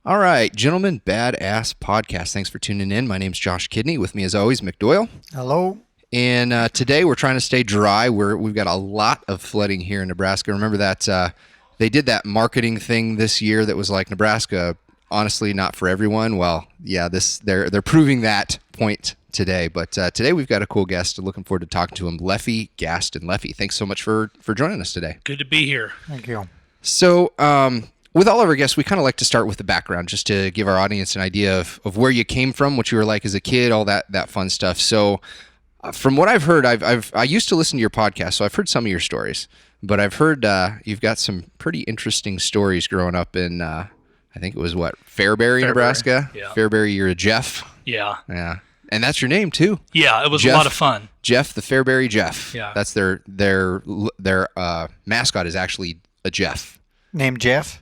All right, gentlemen, Badass Podcast. Thanks for tuning in. My name's Josh Kidney. With me, as always, Mick Doyle. Hello. And today we're trying to stay dry. We've got a lot of flooding here in Nebraska. Remember that they did that marketing thing this year that was like Nebraska, honestly, not for everyone. Well, yeah, they're proving that point today. But today we've got a cool guest. Looking forward to talking to him, Leffy Gaston. Leffy, thanks so much for joining us today. Good to be here. Thank you. So, with all of our guests, we kind of like to start with the background, just to give our audience an idea of where you came from, what you were like as a kid, all that fun stuff. So, from what I've heard, I used to listen to your podcast, so I've heard some of your stories. But I've heard you've got some pretty interesting stories growing up in, I think it was Fairbury, Nebraska. Yeah. Fairbury, you're a Jeff. Yeah. Yeah, and that's your name too. Yeah, it was Jeff, a lot of fun. Jeff, the Fairbury Jeff. Yeah. That's their mascot is actually a Jeff. Named Jeff?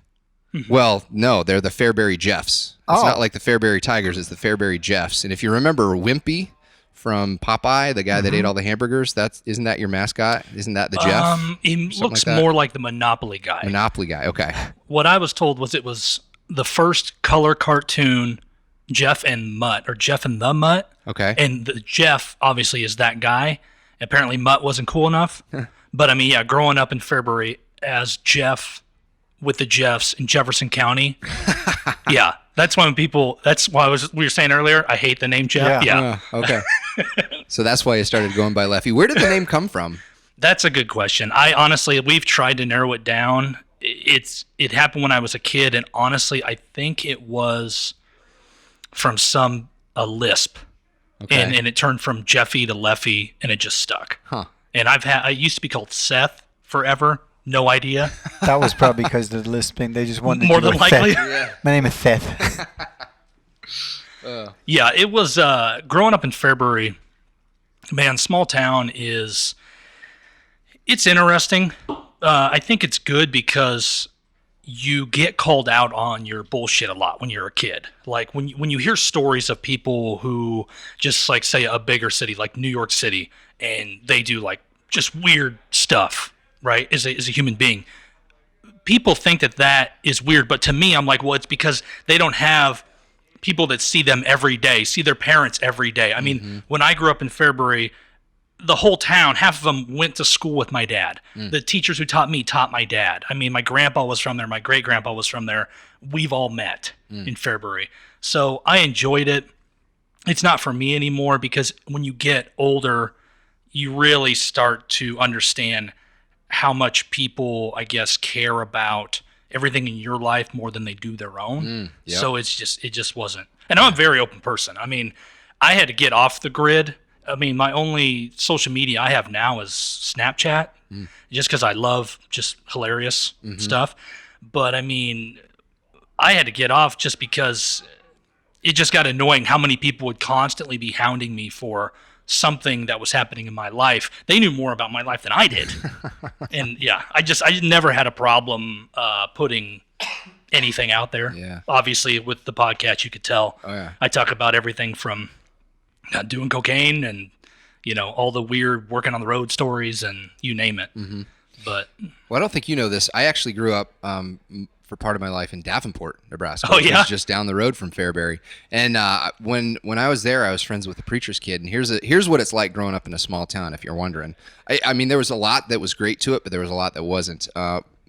Well, no, they're the Fairbury Jeffs. It's Oh. not like the Fairbury Tigers, it's the Fairbury Jeffs. And if you remember Wimpy from Popeye, the guy that ate all the hamburgers, isn't that your mascot? Isn't that the Jeff? He Something looks like that? more like the Monopoly guy. Monopoly guy, okay. What I was told was it was the first color cartoon Jeff and Mutt, or Jeff and the Mutt. Okay. And the Jeff, obviously, is that guy. Apparently, Mutt wasn't cool enough. But, I mean, yeah, growing up in Fairbury as Jeff with the Jeffs in Jefferson County. Yeah, that's why we were saying earlier, I hate the name Jeff. Yeah. Okay. So that's why you started going by Leffy. Where did the name come from? That's a good question. We've tried to narrow it down. It happened when I was a kid, and honestly, I think it was from a lisp. Okay. And it turned from Jeffy to Leffy, and it just stuck. Huh. And I used to be called Seth forever. No idea. That was probably because of the lisping. They just wanted More to go than with likely. Seth. My name is Seth. Yeah, it was growing up in Fairbury. Man, small town it's interesting. I think it's good because you get called out on your bullshit a lot when you're a kid. Like when you hear stories of people who just like say a bigger city like New York City, and they do like just weird stuff, right? As a human being, people think that is weird, but to me, I'm like, well, it's because they don't have people that see them every day, see their parents every day. I mean, when I grew up in Fairbury, the whole town, half of them went to school with my dad. The teachers who taught me taught my dad. I mean, my grandpa was from there. My great-grandpa was from there. We've all met in Fairbury. So I enjoyed it. It's not for me anymore because when you get older, you really start to understand how much people, I guess, care about everything in your life more than they do their own. Yep. So it just wasn't. And I'm a very open person. I mean, I had to get off the grid. I mean, my only social media I have now is Snapchat, just because I love just hilarious stuff. But I mean, I had to get off just because it just got annoying how many people would constantly be hounding me for something that was happening in my life. They knew more about my life than I did. And yeah, I never had a problem putting anything out there. Yeah. Obviously with the podcast, you could tell. Oh, yeah. I talk about everything from doing cocaine and, all the weird working on the road stories and you name it. But Well, I don't think you know this. I actually grew up for part of my life in Davenport, Nebraska. Oh, which yeah? is just down the road from Fairbury. And when I was there, I was friends with the preacher's kid. And here's what it's like growing up in a small town, if you're wondering. I mean, there was a lot that was great to it, but there was a lot that wasn't.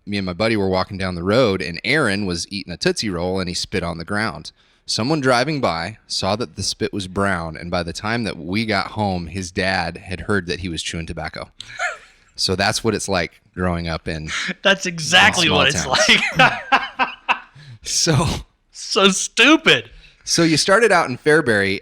Me and my buddy were walking down the road, and Aaron was eating a Tootsie Roll, and he spit on the ground. Someone driving by saw that the spit was brown, and by the time that we got home, his dad had heard that he was chewing tobacco. So that's what it's like growing up in that's exactly small what it's towns. like. So stupid. So you started out in Fairbury.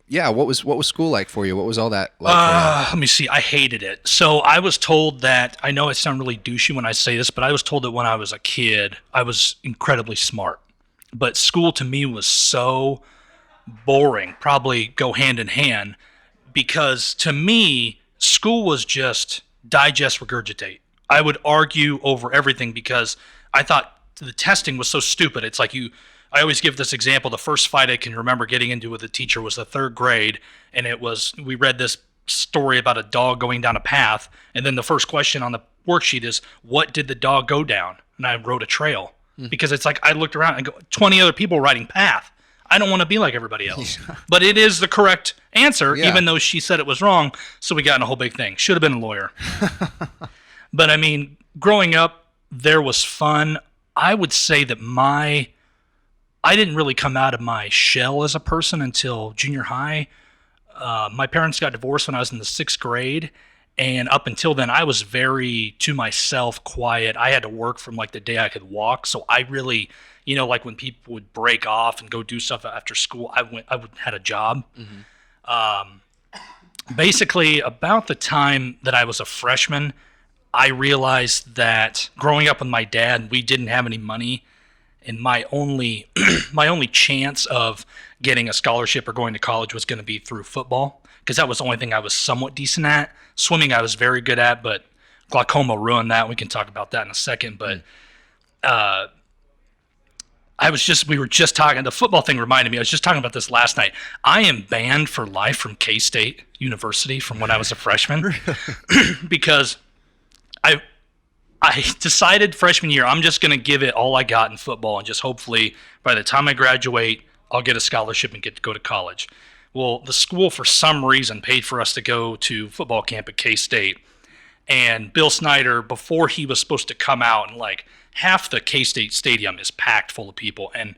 What was school like for you? What was all that like for Let me see. I hated it. So I was told that, I know I sound really douchey when I say this, but I was told that when I was a kid, I was incredibly smart. But school to me was so boring, probably go hand in hand, because to me, school was just digest, regurgitate. I would argue over everything because I thought the testing was so stupid. It's like I always give this example. The first fight I can remember getting into with a teacher was the third grade, and we read this story about a dog going down a path, and then the first question on the worksheet is, what did the dog go down? And I wrote a trail. because it's like I looked around and go 20 other people riding path. I don't want to be like everybody else. But it is the correct answer, even though she said it was wrong. So we got in a whole big thing. Should have been a lawyer. But I mean, growing up, there was fun. I would say that I didn't really come out of my shell as a person until junior high. My parents got divorced when I was in the 6th grade. And up until then, I was very to myself, quiet. I had to work from like the day I could walk. So I really, like when people would break off and go do stuff after school, I had a job. Basically, about the time that I was a freshman, I realized that growing up with my dad, we didn't have any money. And my only chance of getting a scholarship or going to college was going to be through football, because that was the only thing I was somewhat decent at. Swimming I was very good at, but glaucoma ruined that. We can talk about that in a second. But we were just talking, the football thing reminded me, I was just talking about this last night. I am banned for life from K-State University from when I was a freshman because I decided freshman year, I'm just going to give it all I got in football, and just hopefully by the time I graduate, I'll get a scholarship and get to go to college. Well, the school, for some reason, paid for us to go to football camp at K-State. And Bill Snyder, before he was supposed to come out, and like half the K-State stadium is packed full of people. And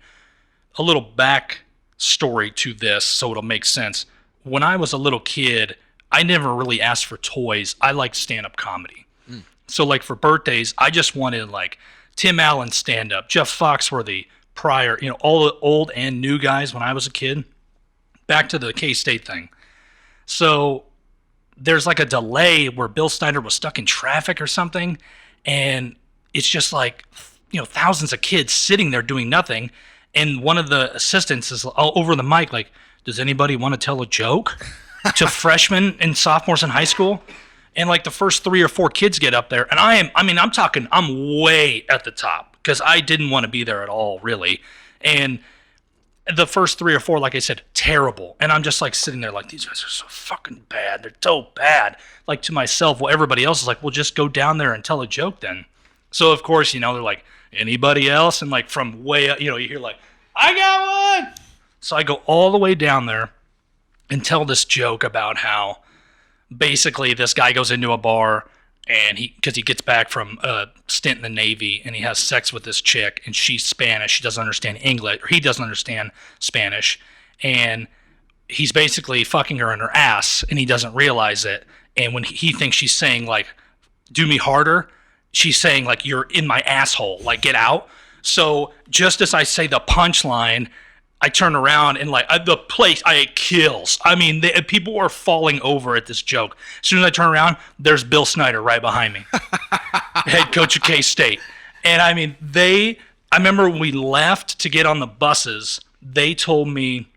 a little back story to this, so it'll make sense. When I was a little kid, I never really asked for toys. I liked stand-up comedy. So like for birthdays, I just wanted like Tim Allen stand-up, Jeff Foxworthy, Pryor, all the old and new guys when I was a kid. Back to the K-State thing. So there's like a delay where Bill Snyder was stuck in traffic or something, and it's just like, thousands of kids sitting there doing nothing, and one of the assistants is over the mic like, does anybody want to tell a joke to freshmen and sophomores in high school? And like the first 3 or 4 kids get up there, and I'm way at the top because I didn't want to be there at all, really. And the first 3 or 4, like I said, terrible. And I'm just like sitting there like, these guys are so fucking bad. They're so bad. Like to myself, well, everybody else is like, well, just go down there and tell a joke then. So of course, they're like, anybody else? And like from way up, you hear like, I got one. So I go all the way down there and tell this joke about how basically this guy goes into a bar, and because he gets back from a stint in the Navy, and he has sex with this chick, and she's Spanish. She doesn't understand English, or he doesn't understand Spanish, and he's basically fucking her in her ass, and he doesn't realize it. And when he thinks she's saying like, do me harder, she's saying like, you're in my asshole, like get out. So just as I say the punchline, I turn around and like the place, it kills. I mean, people are falling over at this joke. As soon as I turn around, there's Bill Snyder right behind me, head coach of K-State. And I mean, I remember when we left to get on the buses, they told me,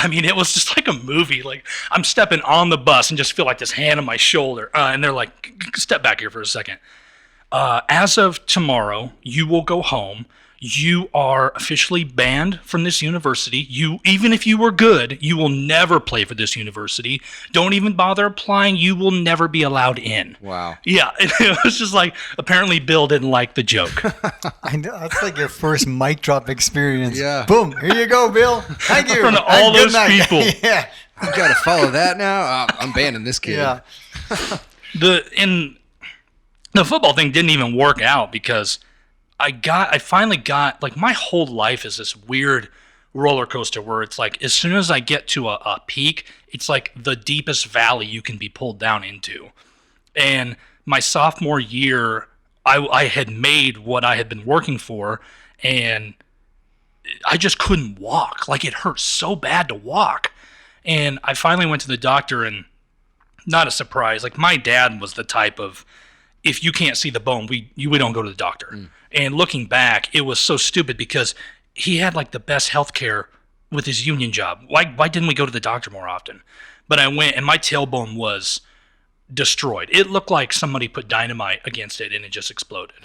it was just like a movie. Like I'm stepping on the bus and just feel like this hand on my shoulder. And they're like, step back here for a second. As of tomorrow, you will go home. You are officially banned from this university. Even if you were good, you will never play for this university. Don't even bother applying. You will never be allowed in. Wow. Yeah, it was just like, apparently Bill didn't like the joke. I know, that's like your first mic drop experience. Yeah. Boom. Here you go, Bill. Thank you. In front of all Good those night. people. Yeah. You got to follow that now? I'm banning this kid. Yeah. The football thing didn't even work out because I finally got, like, my whole life is this weird roller coaster where it's like, as soon as I get to a peak, it's like the deepest valley you can be pulled down into. And my sophomore year, I had made what I had been working for, and I just couldn't walk. Like, it hurt so bad to walk. And I finally went to the doctor, and not a surprise, like, my dad was the type of, if you can't see the bone, we don't go to the doctor. And looking back, it was so stupid because he had like the best health care with his union job. Why didn't we go to the doctor more often? But I went, and my tailbone was destroyed. It looked like somebody put dynamite against it and it just exploded.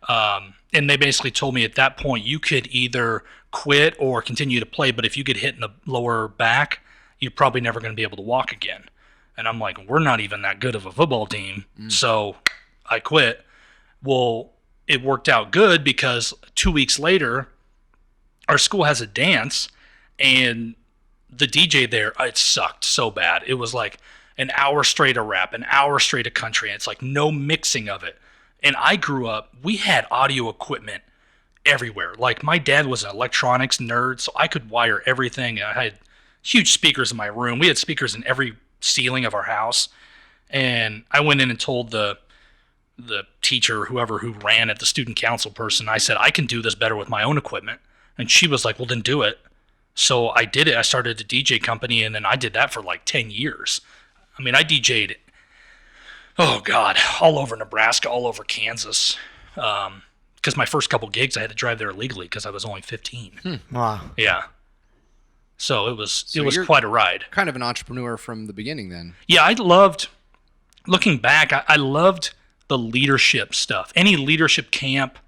And they basically told me at that point, you could either quit or continue to play, but if you get hit in the lower back, you're probably never going to be able to walk again. And I'm like, we're not even that good of a football team. So I quit. Well, it worked out good because 2 weeks later, our school has a dance, and the DJ there, it sucked so bad. It was like an hour straight of rap, an hour straight of country, and it's like no mixing of it. And I grew up, we had audio equipment everywhere. Like, my dad was an electronics nerd, so I could wire everything. I had huge speakers in my room. We had speakers in every ceiling of our house. And I went in and told the teacher, whoever who ran it, the student council person, I said, I can do this better with my own equipment. And she was like, well, then do it. So I did it. I started a DJ company, and then I did that for like 10 years. I mean, I DJ'd, oh God, all over Nebraska, all over Kansas. Because my first couple gigs, I had to drive there illegally because I was only 15. Wow. Yeah. So it was you're quite a ride. Kind of an entrepreneur from the beginning then. Yeah, I loved, looking back, I loved the leadership stuff. Any leadership camp,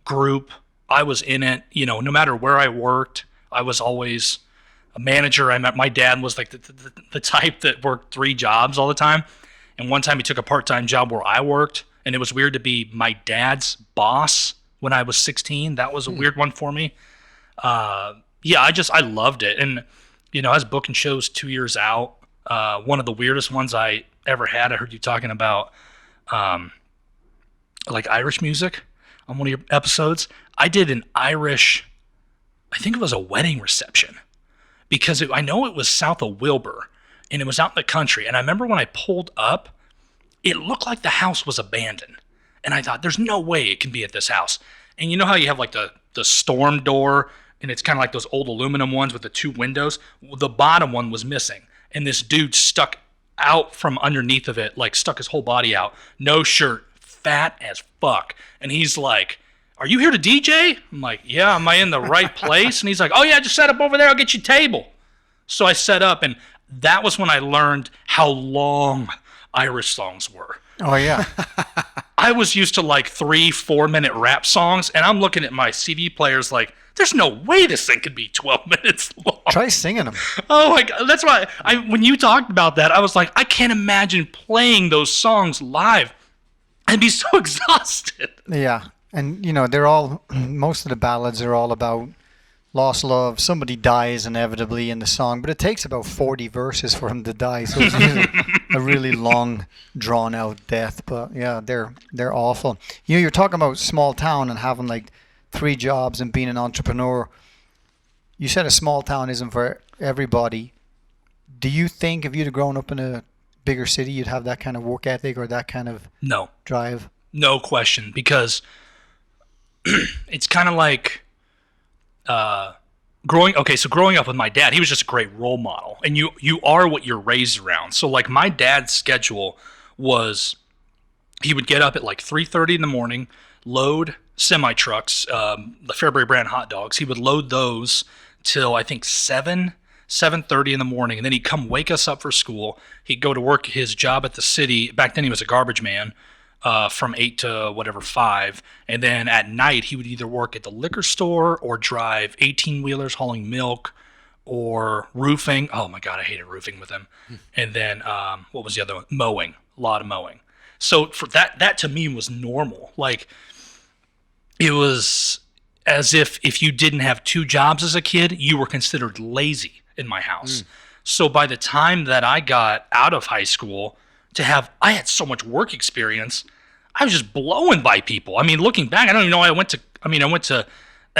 group, I was in it. You know, no matter where I worked, I was always a manager. My dad was like the type that worked 3 jobs all the time. And one time he took a part-time job where I worked, and it was weird to be my dad's boss when I was 16. That was a weird one for me. Yeah, I loved it. And, you know, I was booking shows 2 years out. One of the weirdest ones I ever had, I heard you talking about, like Irish music on one of your episodes. I did an Irish, I think it was a wedding reception, because I know it was south of Wilbur, and it was out in the country. And I remember when I pulled up, it looked like the house was abandoned. And I thought, there's no way it can be at this house. And you know how you have like the storm door, and it's kind of like those old aluminum ones with the 2 windows? Well, the bottom one was missing. And this dude stuck out from underneath of it, like stuck his whole body out. No shirt, fat as fuck. And he's like, are you here to DJ? I'm like, yeah, am I in the right place? And he's like, oh yeah, just set up over there, I'll get you a table. So I set up, and that was when I learned how long Irish songs were. Oh, yeah. I was used to like 3-4 minute rap songs, and I'm looking at my CD players like, there's no way this thing could be 12 minutes long. Try singing them. Oh my God. That's why when you talked about that, I was like, I can't imagine playing those songs live. I'd be so exhausted. Yeah. And, you know, they're all, most of the ballads are all about lost love. Somebody dies inevitably in the song, but it takes about 40 verses for him to die. So it's usually a really long, drawn out death. But yeah, they're awful. You know, you're talking about small town and having like 3 jobs and being an entrepreneur. You said a small town isn't for everybody. Do you think if you'd have grown up in a bigger city, you'd have that kind of work ethic or that kind of drive? No question, because it's kind of like growing up with my dad. He was just a great role model, and you are what you're raised around. So like my dad's schedule was, he would get up at like 3:30 in the morning, load semi trucks, the Fairbury brand hot dogs. He would load those till I think 7:30 in the morning, and then he'd come wake us up for school. He'd go to work his job at the city. Back then he was a garbage man. From 8 to 5. And then at night, he would either work at the liquor store or drive 18-wheelers hauling milk or roofing. Oh, my God, I hated roofing with him. And then what was the other one? Mowing. A lot of mowing. So for that to me was normal. Like, it was as if you didn't have 2 jobs as a kid, you were considered lazy in my house. So by the time that I got out of high school, I had so much work experience, I was just blowing by people. I mean, looking back, I don't even know I went to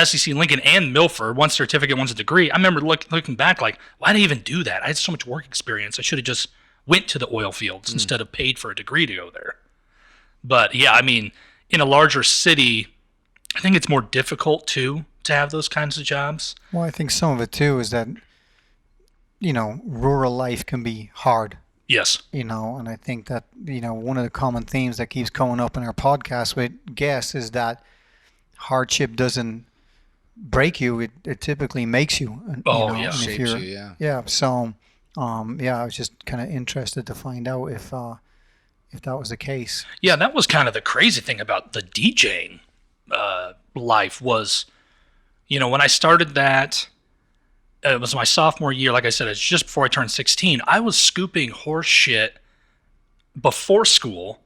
SEC Lincoln and Milford, one certificate, one's a degree. I remember looking back like, why did I even do that? I had so much work experience. I should have just went to the oil fields instead of paid for a degree to go there. But yeah, I mean, in a larger city, I think it's more difficult to have those kinds of jobs. Well, I think some of it too is that, you know, rural life can be hard. Yes. You know, and I think that, you know, one of the common themes that keeps coming up in our podcast with guests is that hardship doesn't break you. It typically makes you. Yeah. Shapes you, yeah. Yeah. So, I was just kind of interested to find out if that was the case. Yeah, that was kind of the crazy thing about the DJing life was, you know, when I started that, it was my sophomore year. Like I said, it's just before I turned 16. I was scooping horse shit before school,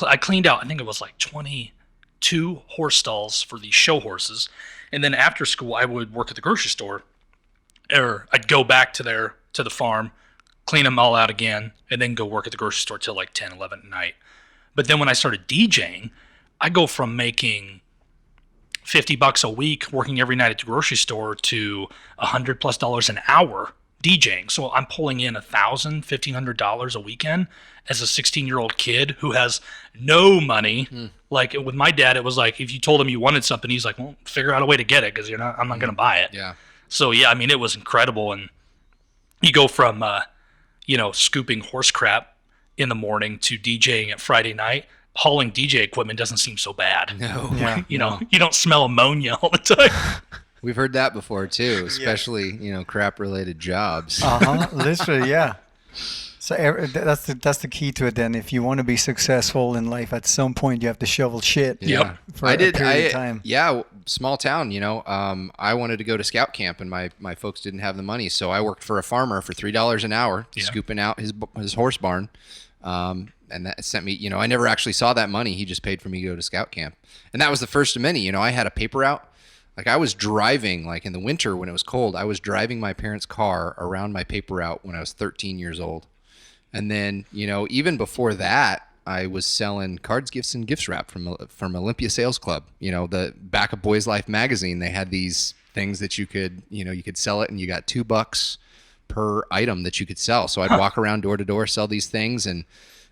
I cleaned out, I think it was like 22 horse stalls for these show horses. And then after school, I would work at the grocery store, or I'd go back to the farm, clean them all out again, and then go work at the grocery store till like 10, 11 at night. But then when I started DJing, I go from making $50 a week working every night at the grocery store to $100+ an hour DJing. So I'm pulling in $1,000, $1,500 a weekend as a 16-year-old kid who has no money. Like with my dad, it was like if you told him you wanted something, he's like, well, figure out a way to get it because I'm not going to buy it. Yeah. So yeah, I mean, it was incredible. And you go from scooping horse crap in the morning to DJing at Friday night. Hauling DJ equipment doesn't seem so bad. No. Yeah. You don't smell ammonia all the time. We've heard that before too, especially crap related jobs. Literally, yeah. So that's the key to it. Then, if you want to be successful in life, at some point you have to shovel shit. Yep. For a period of time. Yeah, small town. I wanted to go to scout camp, and my folks didn't have the money, so I worked for a farmer for $3 an hour, scooping out his horse barn. And that sent me, I never actually saw that money. He just paid for me to go to scout camp. And that was the first of many. I had a paper route. Like I was driving, like in the winter when it was cold, I was driving my parents' car around my paper route when I was 13 years old. And then, even before that, I was selling cards, gifts, and gifts wrap from Olympia Sales Club. The back of Boys Life magazine, they had these things that you could sell it, and you got $2 per item that you could sell. So I'd walk around door to door, sell these things, and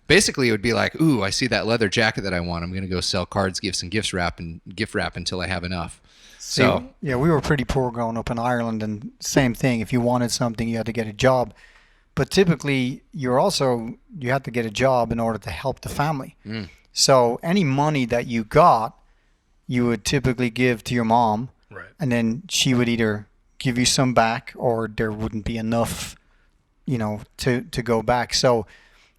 basically it would be like, ooh, I see that leather jacket that I want. I'm going to go sell cards, gifts, and gift wrap until I have enough. So yeah, we were pretty poor growing up in Ireland, and same thing. If you wanted something, you had to get a job. But typically, you had to get a job in order to help the family. So any money that you got, you would typically give to your mom, Right. and then she would either give you some back, or there wouldn't be enough, to go back. So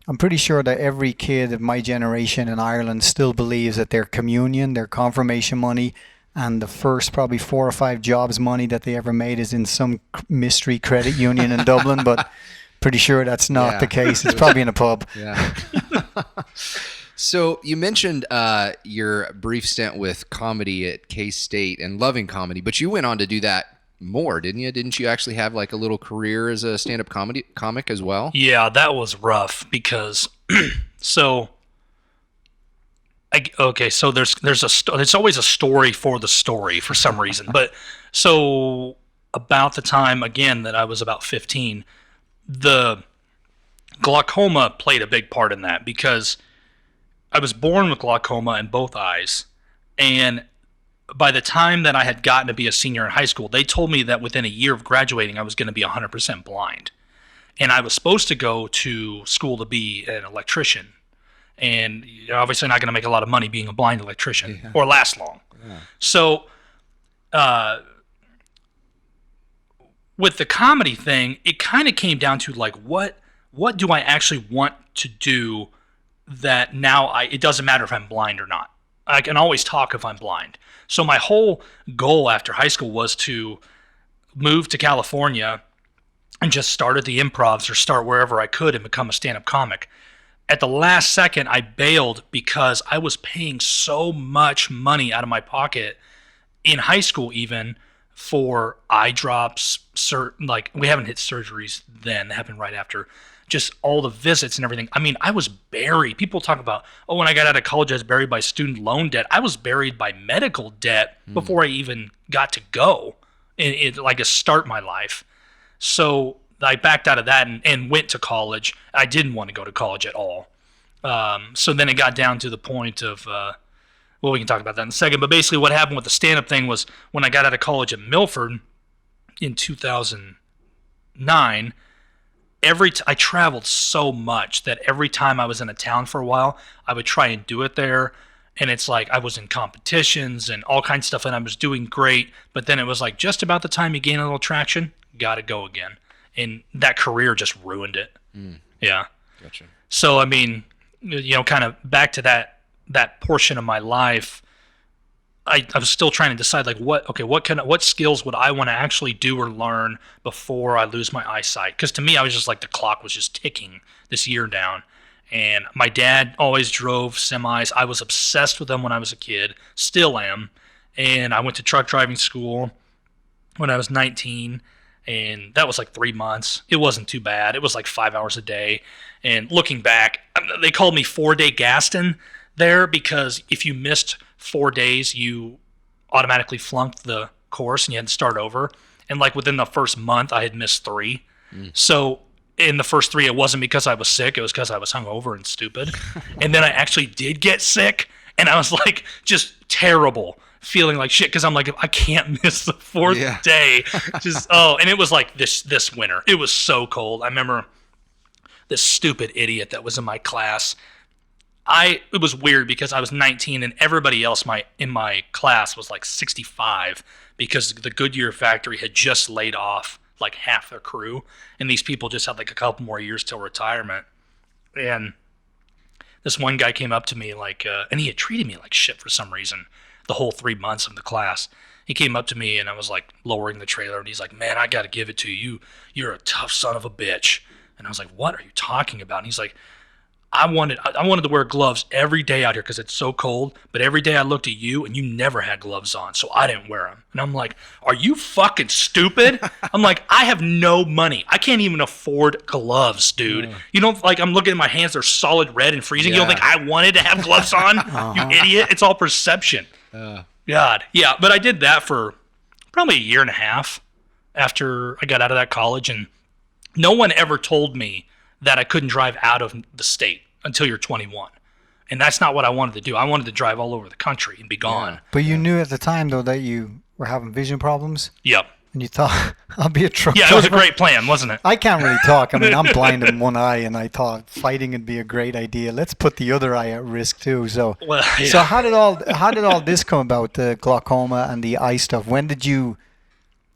I'm pretty sure that every kid of my generation in Ireland still believes that their communion, their confirmation money, and the first probably 4 or 5 jobs money that they ever made is in some mystery credit union in Dublin, but pretty sure that's not the case. It's probably in a pub. Yeah. So you mentioned your brief stint with comedy at K-State and loving comedy, but you went on to do that more, didn't you? Didn't you actually have like a little career as a stand-up comic as well? Yeah, that was rough because so there's always a story for the story for some reason. But so about the time again that I was about 15, the glaucoma played a big part in that because I was born with glaucoma in both eyes, and by the time that I had gotten to be a senior in high school, they told me that within a year of graduating, I was going to be 100% blind. And I was supposed to go to school to be an electrician. And you're obviously not going to make a lot of money being a blind electrician or last long. Yeah. So with the comedy thing, it kind of came down to like, what do I actually want to do that now it doesn't matter if I'm blind or not. I can always talk if I'm blind. So my whole goal after high school was to move to California and just start at the improvs or start wherever I could and become a stand-up comic. At the last second, I bailed because I was paying so much money out of my pocket in high school even for eye drops, like we haven't hit surgeries then, that happened right after, just all the visits and everything. I mean, I was buried. People talk about, when I got out of college, I was buried by student loan debt. I was buried by medical debt before I even got to go and like to start my life. So I backed out of that and went to college. I didn't want to go to college at all. So then it got down to the point of, we can talk about that in a second. But basically what happened with the stand-up thing was when I got out of college at Milford in 2009, I traveled so much that every time I was in a town for a while, I would try and do it there. And it's like I was in competitions and all kinds of stuff, and I was doing great. But then it was like just about the time you gain a little traction, got to go again. And that career just ruined it. Yeah. Gotcha. So, I mean, kind of back to that portion of my life, I was still trying to decide like what skills would I want to actually do or learn before I lose my eyesight? Because to me, I was just like the clock was just ticking this year down, And my dad always drove semis. I was obsessed with them when I was a kid, still am. And I went to truck driving school when I was 19, and that was like 3 months. It wasn't too bad. It was like 5 hours a day. And looking back, they called me 4-day Gaston there because if you missed 4 days, you automatically flunked the course and you had to start over. And like within the first month, I had missed 3. So in the first 3, it wasn't because I was sick. It was because I was hungover and stupid. And then I actually did get sick, and I was like just terrible, feeling like shit because I'm like, I can't miss the 4th day. And it was like this winter. It was so cold. I remember this stupid idiot that was in my class. It was weird because I was 19 and everybody else in my class was like 65 because the Goodyear factory had just laid off like half their crew, and these people just had like a couple more years till retirement. And this one guy came up to me like, and he had treated me like shit for some reason the whole 3 months of the class. He came up to me and I was like lowering the trailer, and he's like, "Man, I got to give it to you. You're a tough son of a bitch." And I was like, "What are you talking about?" And he's like, I wanted to wear gloves every day out here because it's so cold, but every day I looked at you and you never had gloves on, so I didn't wear them. And I'm like, are you fucking stupid? I'm like, I have no money. I can't even afford gloves, dude. You don't, like, I'm looking at my hands, they're solid red and freezing. You don't think I wanted to have gloves on? You idiot. It's all perception. God. Yeah, but I did that for probably a year and a half after I got out of that college, and no one ever told me that I couldn't drive out of the state until you're 21. And that's not what I wanted to do. I wanted to drive all over the country and be gone. But you knew at the time, though, that you were having vision problems? Yep. And you thought, I'll be a truck driver. Yeah, it was a great plan, wasn't it? I can't really talk. I mean, I'm blind in one eye, and I thought fighting would be a great idea. Let's put the other eye at risk, too. So, so how did all this come about, the glaucoma and the eye stuff? When did you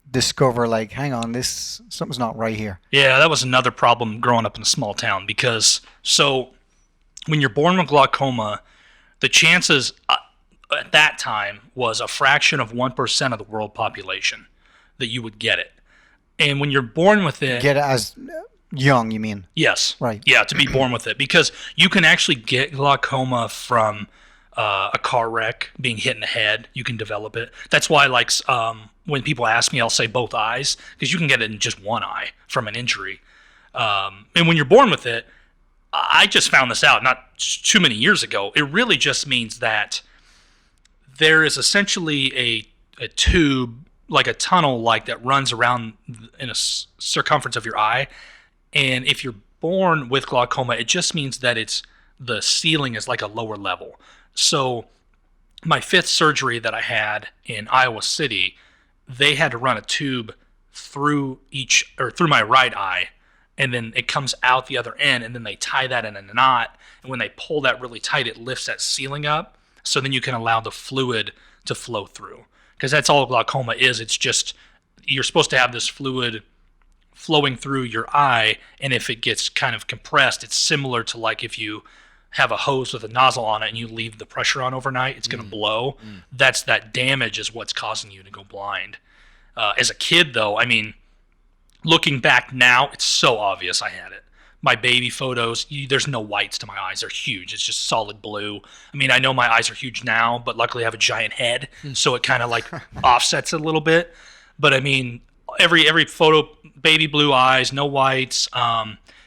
discover, like, hang on, something's not right here? Yeah, that was another problem growing up in a small town because, so when you're born with glaucoma, the chances at that time was a fraction of 1% of the world population that you would get it. And when you're born with it... Get it as young, you mean? Yes. Right. Yeah, to be born with it. Because you can actually get glaucoma from a car wreck, being hit in the head. You can develop it. That's why, like, when people ask me, I'll say both eyes, because you can get it in just one eye from an injury. And when you're born with it, I just found this out not too many years ago. It really just means that there is essentially a tube, like a tunnel, like that runs around in a circumference of your eye. And if you're born with glaucoma, it just means that the ceiling is like a lower level. So my 5th surgery that I had in Iowa City, they had to run a tube through my right eye, and then it comes out the other end, and then they tie that in a knot, and when they pull that really tight, it lifts that ceiling up, so then you can allow the fluid to flow through. Because that's all glaucoma is. It's just, you're supposed to have this fluid flowing through your eye, and if it gets kind of compressed, it's similar to like if you have a hose with a nozzle on it and you leave the pressure on overnight, it's going to blow. That damage is what's causing you to go blind. As a kid, though, I mean, looking back now, it's so obvious I had it. My baby photos, there's no whites to my eyes. They're huge. It's just solid blue. I mean, I know my eyes are huge now, but luckily I have a giant head, so it kind of like offsets it a little bit. But I mean, every photo, baby blue eyes, no whites,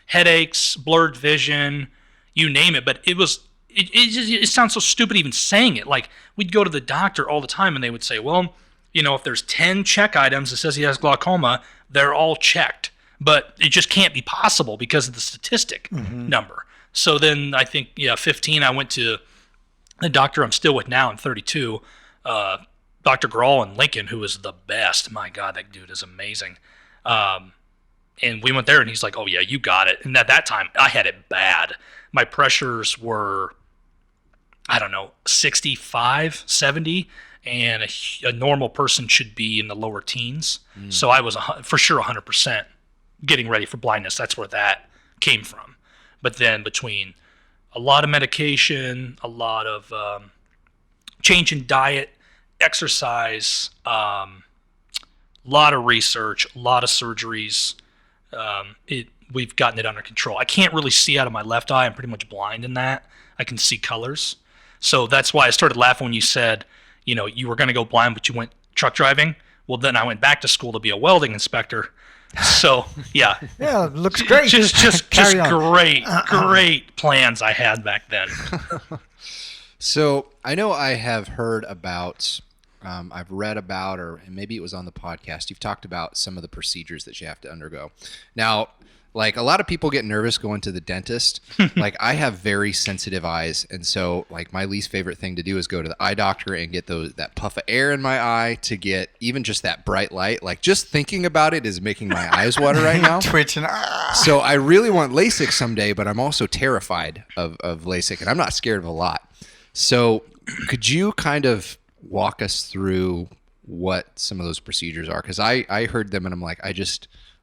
headaches, blurred vision, you name it. But it sounds so stupid even saying it. Like, we'd go to the doctor all the time and they would say, well, you know, if there's 10 check items that says he has glaucoma, they're all checked. But it just can't be possible because of the statistic number. So then I think, 15, I went to the doctor I'm still with now, I'm 32, Dr. Grawl in Lincoln, who is the best. My God, that dude is amazing. And we went there and he's like, oh yeah, you got it. And at that time, I had it bad. My pressures were, I don't know, 65, 70, and a normal person should be in the lower teens. So I was for sure 100% getting ready for blindness. That's where that came from. But then between a lot of medication, a lot of change in diet, exercise, a lot of research, a lot of surgeries, we've gotten it under control. I can't really see out of my left eye. I'm pretty much blind in that. I can see colors. So that's why I started laughing when you said, you were going to go blind, but you went truck driving. Well, then I went back to school to be a welding inspector. So, yeah. Yeah, looks great. Just great plans I had back then. So I know I have heard about, I've read about, or maybe it was on the podcast, you've talked about some of the procedures that you have to undergo. Now, like a lot of people get nervous going to the dentist. Like I have very sensitive eyes. And so like my least favorite thing to do is go to the eye doctor and get that puff of air in my eye to get even just that bright light. Like just thinking about it is making my eyes water right now. Twitching. So I really want LASIK someday, but I'm also terrified of LASIK and I'm not scared of a lot. So could you kind of walk us through what some of those procedures are? Because I heard them and I'm like,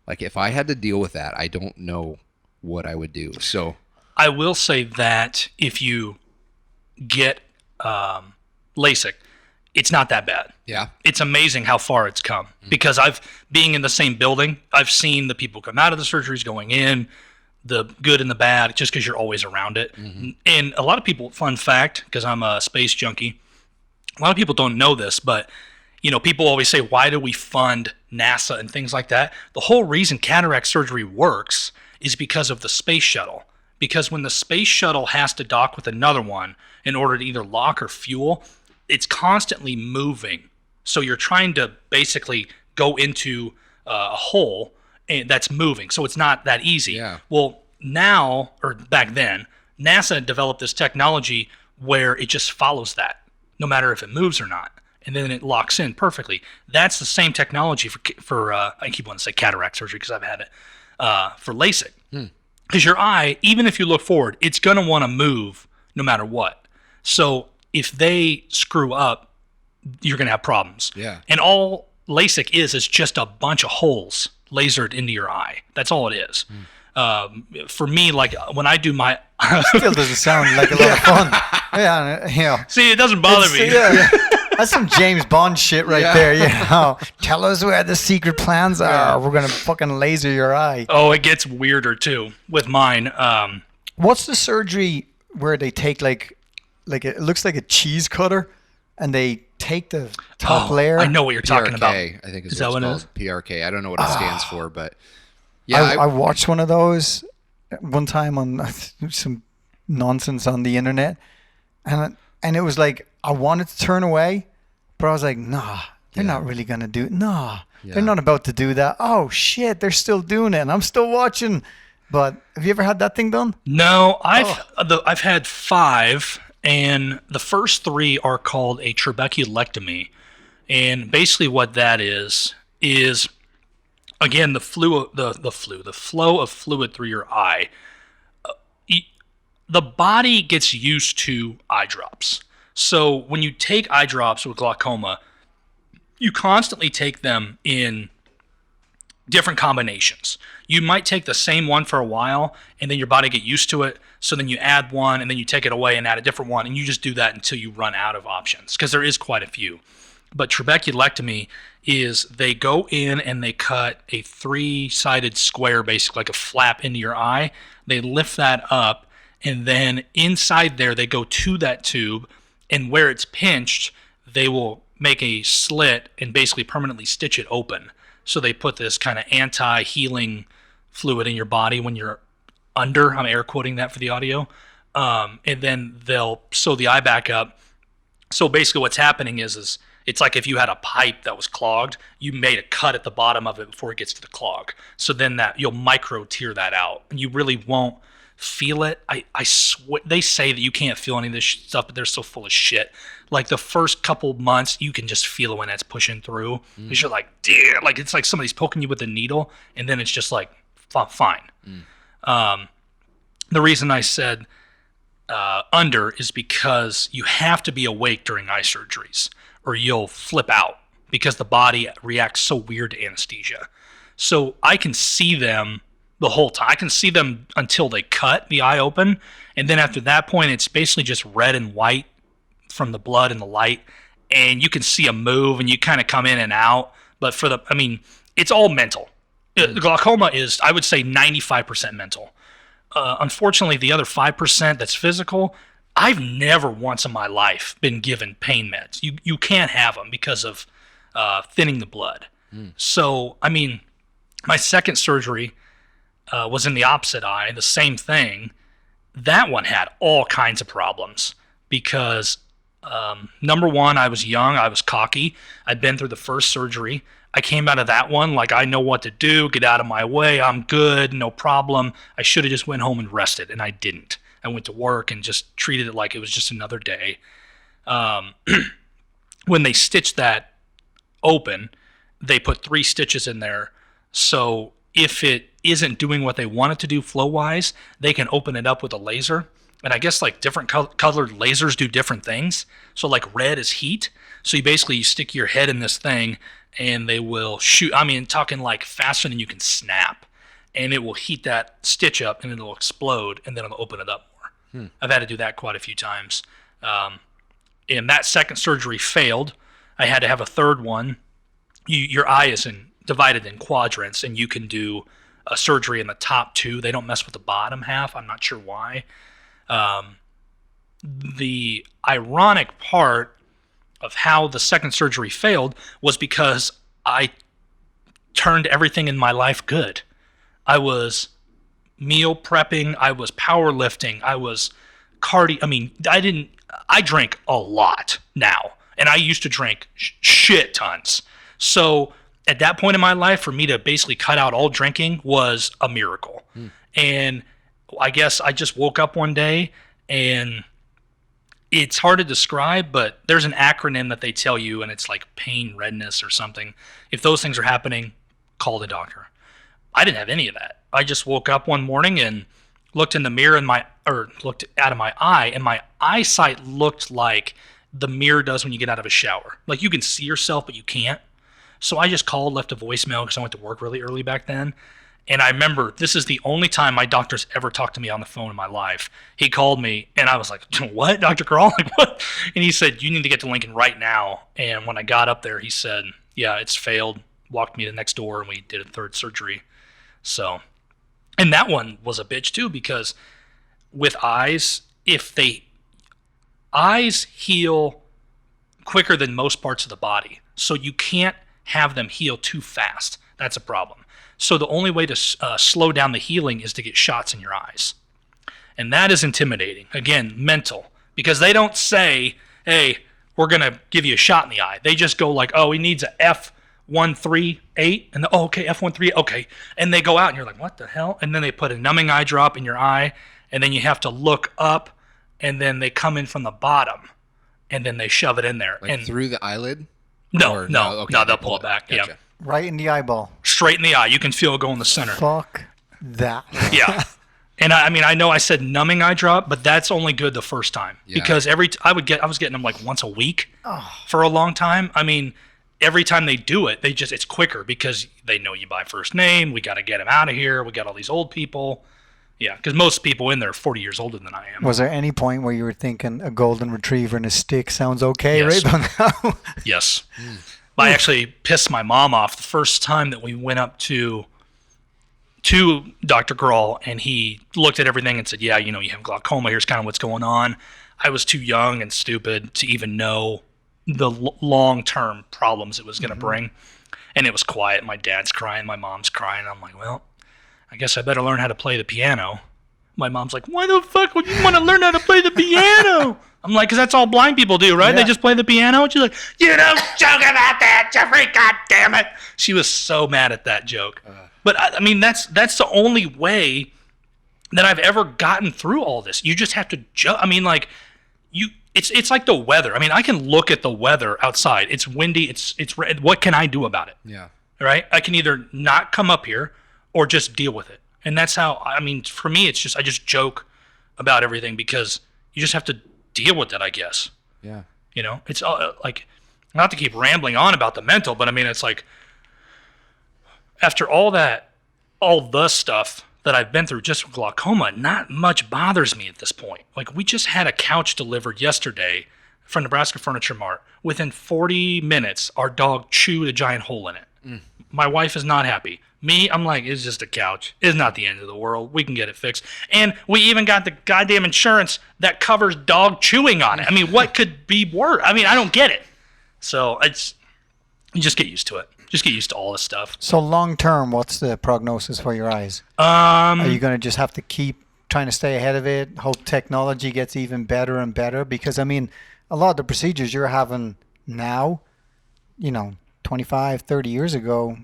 like if I had to deal with that, I don't know what I would do. So I will say that if you get LASIK, it's not that bad. Yeah. It's amazing how far it's come because being in the same building, I've seen the people come out of the surgeries going in, the good and the bad, just because you're always around it. Mm-hmm. And a lot of people, fun fact, because I'm a space junkie, a lot of people don't know this, but people always say, why do we fund NASA and things like that? The whole reason cataract surgery works is because of the space shuttle. Because when the space shuttle has to dock with another one in order to either lock or fuel, it's constantly moving. So you're trying to basically go into a hole that's moving. So it's not that easy. Yeah. Well, now, or back then, NASA developed this technology where it just follows that, no matter if it moves or not. And then it locks in perfectly. That's the same technology for I keep wanting to say cataract surgery because I've had it, for LASIK. Because your eye, even if you look forward, it's going to want to move no matter what. So if they screw up, you're going to have problems. Yeah. And all LASIK is just a bunch of holes lasered into your eye. That's all it is. For me, like when I do my... Still doesn't sound like a lot of fun. Yeah. See, it doesn't bother me. Yeah. That's some James Bond shit right there. Tell us where the secret plans are. We're going to fucking laser your eye. Oh, it gets weirder too with mine. What's the surgery where they take like it looks like a cheese cutter and they take the top layer? I know what you're talking about. PRK, I think is that what it is? PRK. I don't know what it stands for, but yeah. I watched one of those one time on some nonsense on the internet, and it was like I wanted to turn away, but I was like, nah, they're not really gonna do it. Nah, they're not about to do that. Oh shit, they're still doing it, and I'm still watching. But have you ever had that thing done? No, I've had 5, and the first 3 are called a trabeculectomy, and basically what that is again the flow of fluid through your eye. The body gets used to eye drops. So when you take eye drops with glaucoma, you constantly take them in different combinations. You might take the same one for a while, and then your body get used to it. So then you add one, and then you take it away and add a different one, and you just do that until you run out of options, because there is quite a few. But trabeculectomy is they go in and they cut a 3-sided square, basically like a flap into your eye. They lift that up, and then inside there they go to that tube, and where it's pinched, they will make a slit and basically permanently stitch it open. So they put this kind of anti-healing fluid in your body when you're under. I'm air quoting that for the audio. And then they'll sew the eye back up. So basically what's happening is it's like if you had a pipe that was clogged, you made a cut at the bottom of it before it gets to the clog. So then that you'll micro tear that out, and you really won't feel it. I swear, they say that you can't feel any of this stuff, but they're so full of shit. Like the first couple months, you can just feel it when it's pushing through. Because you're like, damn, like it's like somebody's poking you with a needle, and then it's just like, fine. The reason I said under is because you have to be awake during eye surgeries, or you'll flip out because the body reacts so weird to anesthesia. So I can see them the whole time. I can see them until they cut the eye open, and then after that point, it's basically just red and white from the blood and the light, and you can see them move, and you kind of come in and out. But it's all mental. Glaucoma is, I would say, 95% mental. Unfortunately, the other 5% that's physical, I've never once in my life been given pain meds. You can't have them because of thinning the blood. So, I mean, my second surgery was in the opposite eye, the same thing. That one had all kinds of problems because, number one, I was young, I was cocky. I'd been through the first surgery. I came out of that one like, I know what to do, get out of my way, I'm good, no problem. I should have just went home and rested, and I didn't. I went to work and just treated it like it was just another day. When they stitched that open, they put 3 stitches in there. So if it isn't doing what they want it to do flow-wise, they can open it up with a laser. And I guess like different colored lasers do different things. So like red is heat. So you stick your head in this thing and they will shoot. I mean, talking like faster than you can snap. And it will heat that stitch up and it'll explode and then it'll open it up more. I've had to do that quite a few times. And that second surgery failed. I had to have a third one. Your eye is divided in quadrants, and you can do a surgery in the top 2. They don't mess with the bottom half. I'm not sure why. The ironic part of how the second surgery failed was because I turned everything in my life good. I was meal prepping. I was powerlifting. I was I mean, I drink a lot now, and I used to drink shit tons. So at that point in my life, for me to basically cut out all drinking was a miracle. And I guess I just woke up one day, and it's hard to describe, but there's an acronym that they tell you, and it's like pain, redness, or something. If those things are happening, call the doctor. I didn't have any of that. I just woke up one morning and looked in the mirror looked out of my eye, and my eyesight looked like the mirror does when you get out of a shower. Like you can see yourself, but you can't. So I just called, left a voicemail because I went to work really early back then. And I remember this is the only time my doctor's ever talked to me on the phone in my life. He called me, and I was like, what, Dr. Carl? Like, what? And he said, you need to get to Lincoln right now. And when I got up there, he said, yeah, it's failed. Walked me to next door, and we did a third surgery. So, and that one was a bitch too, because with eyes, eyes heal quicker than most parts of the body. So you can't have them heal too fast. That's a problem. So the only way to slow down the healing is to get shots in your eyes. And that is intimidating. Again, mental. Because they don't say, hey, we're going to give you a shot in the eye. They just go like, oh, he needs a F138. And okay, F138, okay. And they go out and you're like, what the hell? And then they put a numbing eye drop in your eye. And then you have to look up. And then they come in from the bottom. And then they shove it in there. Like and through the eyelid? No, okay, they'll pull it back. Gotcha. Yeah. Right in the eyeball. Straight in the eye. You can feel it go in the center. Fuck that. Yeah. And I mean, I know I said numbing eye drop, but that's only good the first time. Yeah. Because I was getting them like once a week for a long time. I mean, every time they do it, it's quicker because they know you by first name. We got to get them out of here. We got all these old people. Yeah, because most people in there are 40 years older than I am. Was there any point where you were thinking a golden retriever and a stick sounds okay Yes. right about now? Yes. I actually pissed my mom off the first time that we went up to Dr. Grawl, and he looked at everything and said, yeah, you have glaucoma. Here's kind of what's going on. I was too young and stupid to even know the long-term problems it was going to bring. And it was quiet. My dad's crying. My mom's crying. I'm like, well, I guess I better learn how to play the piano. My mom's like, why the fuck would you want to learn how to play the piano? I'm like, because that's all blind people do, right? Yeah. They just play the piano. And she's like, you don't joke about that, Jeffrey, god damn it. She was so mad at that joke. But I mean, that's the only way that I've ever gotten through all this. You just have to joke. I mean, like, it's like the weather. I mean, I can look at the weather outside. It's windy. It's red. What can I do about it? Yeah. Right? I can either not come up here or just deal with it. And that's how, I mean, for me, it's just, I just joke about everything because you just have to deal with it, I guess. Yeah. It's like, not to keep rambling on about the mental, but I mean, it's like, after all the stuff that I've been through just with glaucoma, not much bothers me at this point. Like, we just had a couch delivered yesterday from Nebraska Furniture Mart. Within 40 minutes, our dog chewed a giant hole in it. My wife is not happy. Me, I'm like, it's just a couch. It's not the end of the world. We can get it fixed. And we even got the goddamn insurance that covers dog chewing on it. I mean, what could be worse? I mean, I don't get it. So you just get used to it. Just get used to all this stuff. So long term, what's the prognosis for your eyes? Are you going to just have to keep trying to stay ahead of it? Hope technology gets even better and better? Because I mean, a lot of the procedures you're having now, 25, 30 years ago,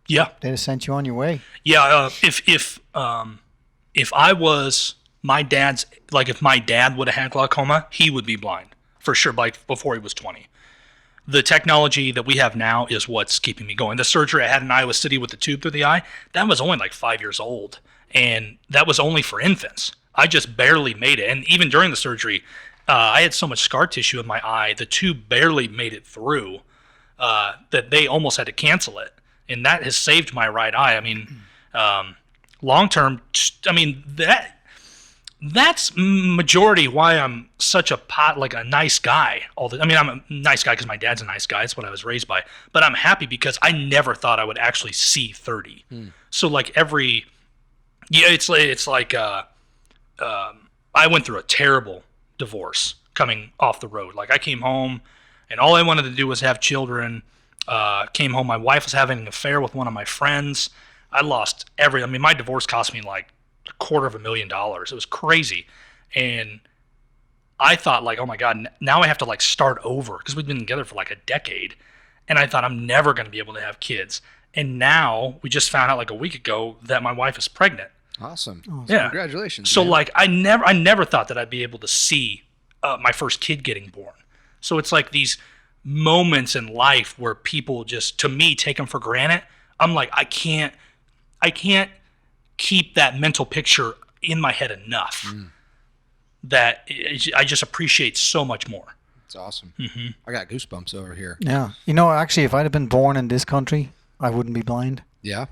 yeah, they'd have sent you on your way. Yeah, if I was my dad's, like if my dad would have had glaucoma, he would be blind for sure. Like before he was 20. The technology that we have now is what's keeping me going. The surgery I had in Iowa City with the tube through the eye, that was only like 5 years old, and that was only for infants. I just barely made it, and even during the surgery, I had so much scar tissue in my eye, the tube barely made it through, that they almost had to cancel it. And that has saved my right eye. I mean, long term, I mean, that's majority why I'm such a nice guy. I mean, I'm a nice guy because my dad's a nice guy. That's what I was raised by. But I'm happy because I never thought I would actually see 30. So like it's like I went through a terrible divorce coming off the road. Like I came home and all I wanted to do was have children. Came home, my wife was having an affair with one of my friends. I lost everything. I mean, my divorce cost me like $250,000. It was crazy. And I thought like, oh my God, now I have to like start over because we've been together for like a decade. And I thought I'm never going to be able to have kids. And now we just found out like a week ago that my wife is pregnant. Awesome. Yeah. Congratulations. So man. like I never thought that I'd be able to see my first kid getting born. So it's like these moments in life where people just, to me, take them for granted. I'm like, I can't keep that mental picture in my head enough that I just appreciate so much more. It's awesome. Mm-hmm. I got goosebumps over here. Yeah. Actually, if I'd have been born in this country, I wouldn't be blind. Yeah.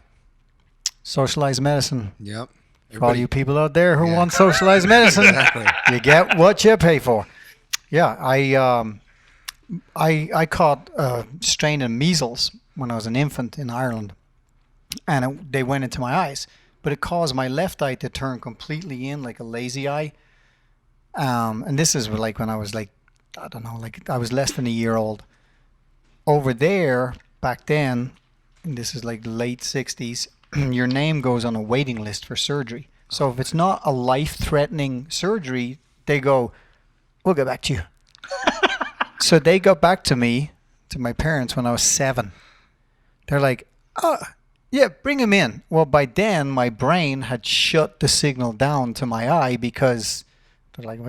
Socialized medicine. Yep. For all you people out there who want socialized medicine, you get what you pay for. Yeah, I caught a strain of measles when I was an infant in Ireland, and they went into my eyes. But it caused my left eye to turn completely in like a lazy eye. And this is like when I was like, I don't know, like I was less than a year old. Over there, back then, and this is like the late 60s, your name goes on a waiting list for surgery. So if it's not a life-threatening surgery, they go, we'll get back to you. So they got back to me, to my parents, when I was 7. They're like, oh, yeah, bring him in. Well, by then, my brain had shut the signal down to my eye because they're like,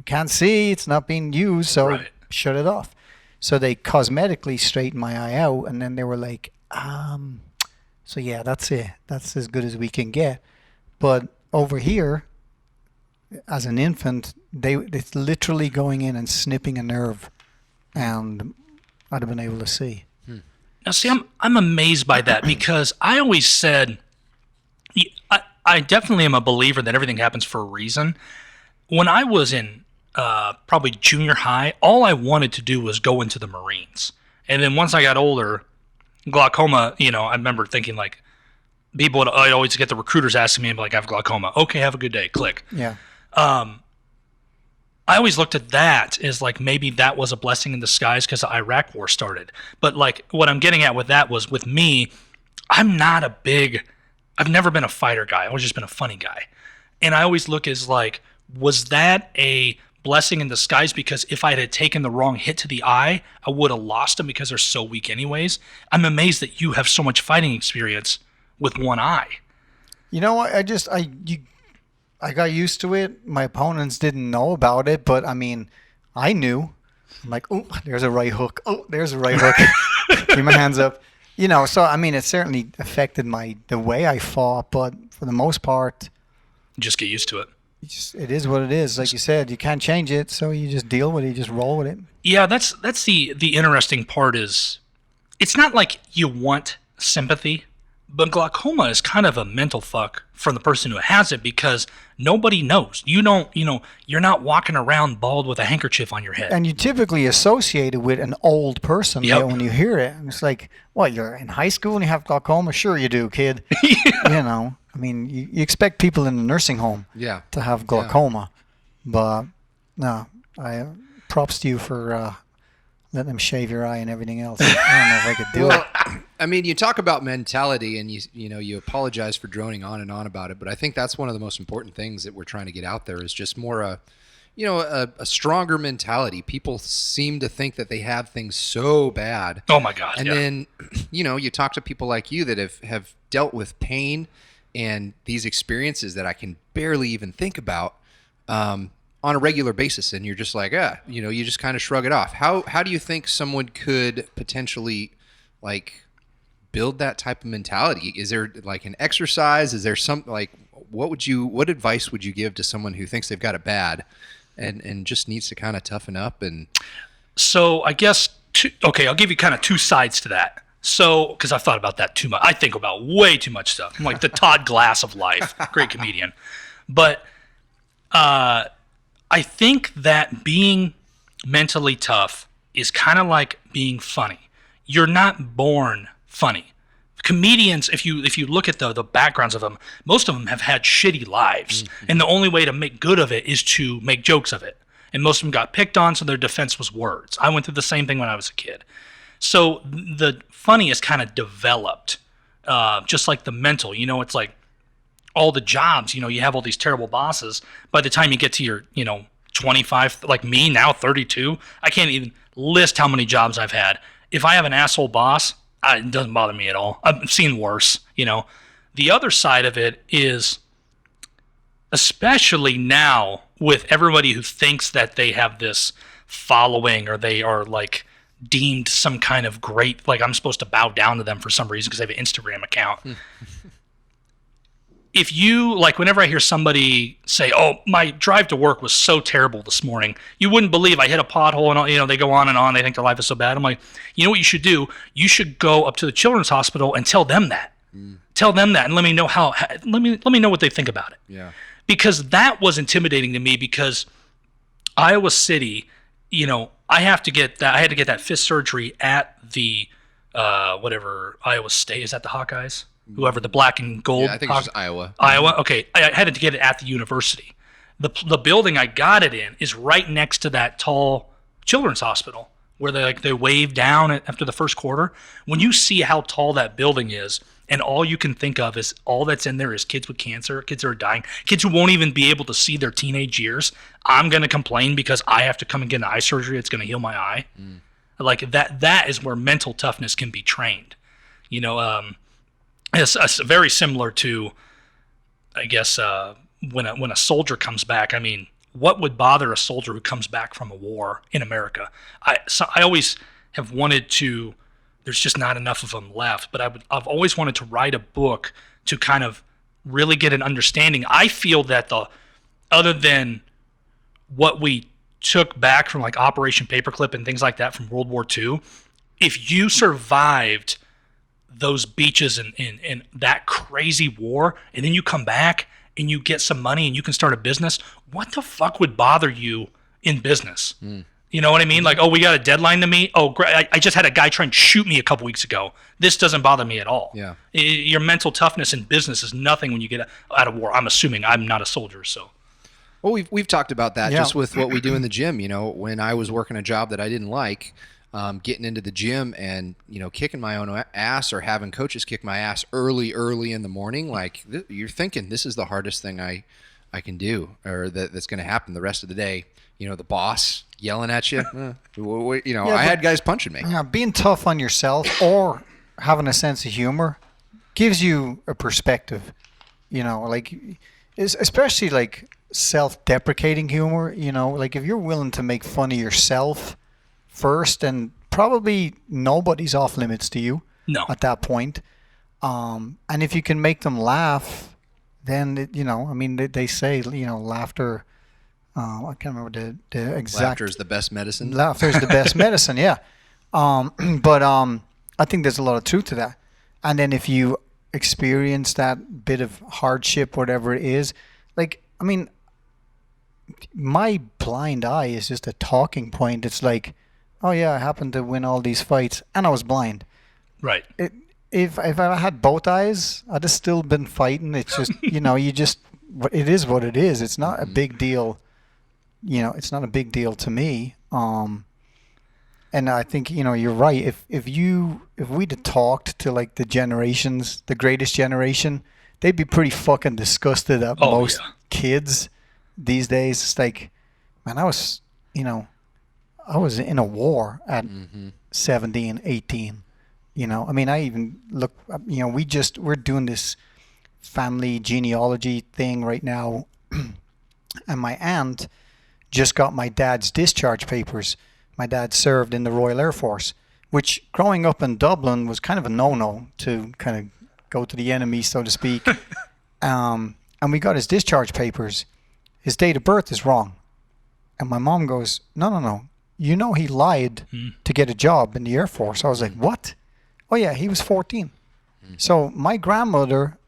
can't see, it's not being used, so shut it off. So they cosmetically straightened my eye out, and then they were like, so yeah, that's it. That's as good as we can get. But over here, as an infant, it's literally going in and snipping a nerve, and I'd have been able to see. Now, see, I'm amazed by that because I always said, I definitely am a believer that everything happens for a reason. When I was in probably junior high, all I wanted to do was go into the Marines. And then once I got older, glaucoma, I remember thinking like, I'd always get the recruiters asking me, like, I have glaucoma. Okay, have a good day. Click. Yeah. I always looked at that as like maybe that was a blessing in disguise because the Iraq war started. But like what I'm getting at with that was with me, I've never been a fighter guy. I've always just been a funny guy. And I always look as like, was that a blessing in disguise? Because if I had taken the wrong hit to the eye, I would have lost them because they're so weak anyways. I'm amazed that you have so much fighting experience with one eye. You know what? I got used to it. My opponents didn't know about it, but I mean, I knew. I'm like, oh, there's a right hook. Oh, there's a right hook. Keep my hands up. So I mean, it certainly affected the way I fought, but for the most part, just get used to it. It is what it is. Like you said, you can't change it, so you just deal with it. You just roll with it. Yeah, that's the interesting part is, it's not like you want sympathy. But glaucoma is kind of a mental fuck for the person who has it because nobody knows. You don't, you're not walking around bald with a handkerchief on your head. And you typically associate it with an old person when you hear it. And it's like, what, you're in high school and you have glaucoma? Sure you do, kid. I mean, you expect people in the nursing home to have glaucoma. But, no, props to you for letting them shave your eye and everything else. I don't know if I could do it. I mean, you talk about mentality, and you apologize for droning on and on about it, but I think that's one of the most important things that we're trying to get out there is just more a stronger mentality. People seem to think that they have things so bad. Oh my God! And then, you talk to people like you that have dealt with pain and these experiences that I can barely even think about on a regular basis, and you're just like, you just kind of shrug it off. How do you think someone could potentially build that type of mentality? Is there like an exercise? Is there some what advice would you give to someone who thinks they've got it bad and just needs to kind of toughen up? And so I guess I'll give you kind of two sides to that. So because I've thought about that too much. I think about way too much stuff. I'm like the Todd Glass of life, great comedian. But I think that being mentally tough is kind of like being funny. You're not born funny. Comedians, if you look at the backgrounds of them, most of them have had shitty lives, and the only way to make good of it is to make jokes of it. And most of them got picked on, so their defense was words. I went through the same thing when I was a kid. So the funny is kind of developed, just like the mental. It's like all the jobs. You have all these terrible bosses. By the time you get to your 25, like me now, 32, I can't even list how many jobs I've had. If I have an asshole boss, it doesn't bother me at all. I've seen worse, The other side of it is, especially now with everybody who thinks that they have this following or they are deemed some kind of great, I'm supposed to bow down to them for some reason because they have an Instagram account. If you, whenever I hear somebody say, oh, my drive to work was so terrible this morning, you wouldn't believe I hit a pothole and, they go on and on. They think their life is so bad. I'm like, you know what you should do? You should go up to the children's hospital and tell them that. Tell them that and let me know let me know what they think about it. Yeah. Because that was intimidating to me because Iowa City, I had to get that fist surgery at the, Iowa State. Is that the Hawkeyes? Whoever, the black and gold. Yeah, I think it's just Iowa. Iowa? Okay. I had to get it at the university. The building I got it in is right next to that tall children's hospital where they wave down after the first quarter. When you see how tall that building is and all you can think of is all that's in there is kids with cancer, kids who are dying, kids who won't even be able to see their teenage years, I'm going to complain because I have to come and get an eye surgery that's going to heal my eye. That is where mental toughness can be trained. It's very similar to, I guess, when a soldier comes back. I mean, what would bother a soldier who comes back from a war in America? I always have wanted to. There's just not enough of them left, but I've always wanted to write a book to kind of really get an understanding. I feel that other than what we took back from Operation Paperclip and things like that from World War II, if you survived those beaches and that crazy war, and then you come back and you get some money and you can start a business, what the fuck would bother you in business? You know what I mean? We got a deadline to meet. Oh, great. I just had a guy try and shoot me a couple weeks ago. This doesn't bother me at all. Yeah. Your mental toughness in business is nothing when you get out of war. I'm assuming I'm not a soldier, so. Well, we've talked about that just with what we do in the gym. When I was working a job that I didn't like, getting into the gym and kicking my own ass or having coaches kick my ass early in the morning, you're thinking this is the hardest thing I can do or that's going to happen the rest of the day. The boss yelling at you. I had guys punching me. Yeah, being tough on yourself or having a sense of humor gives you a perspective. Especially self-deprecating humor. If you're willing to make fun of yourself first, and probably nobody's off limits to you at that point. And if you can make them laugh, then they say laughter. I can't remember the exact. Laughter is the best medicine. Laughter is the best medicine. Yeah. But I think there's a lot of truth to that. And then if you experience that bit of hardship, whatever it is, like, I mean, my blind eye is just a talking point. It's like, oh yeah, I happened to win all these fights and I was blind. Right. If I had both eyes, I'd have still been fighting. It's just, it is what it is. It's not a big deal. It's not a big deal to me. And I think, you're right. If we'd have talked to like the generations, the greatest generation, they'd be pretty fucking disgusted at most kids these days. It's like, man, I was in a war at 17, 18. I mean, I even look, we're doing this family genealogy thing right now. And my aunt just got my dad's discharge papers. My dad served in the Royal Air Force, which growing up in Dublin was kind of a no-no to kind of go to the enemy, so to speak. And we got his discharge papers. His date of birth is wrong. And my mom goes, no. He lied to get a job in the Air Force. I was like, what? Oh, yeah, he was 14. So my grandmother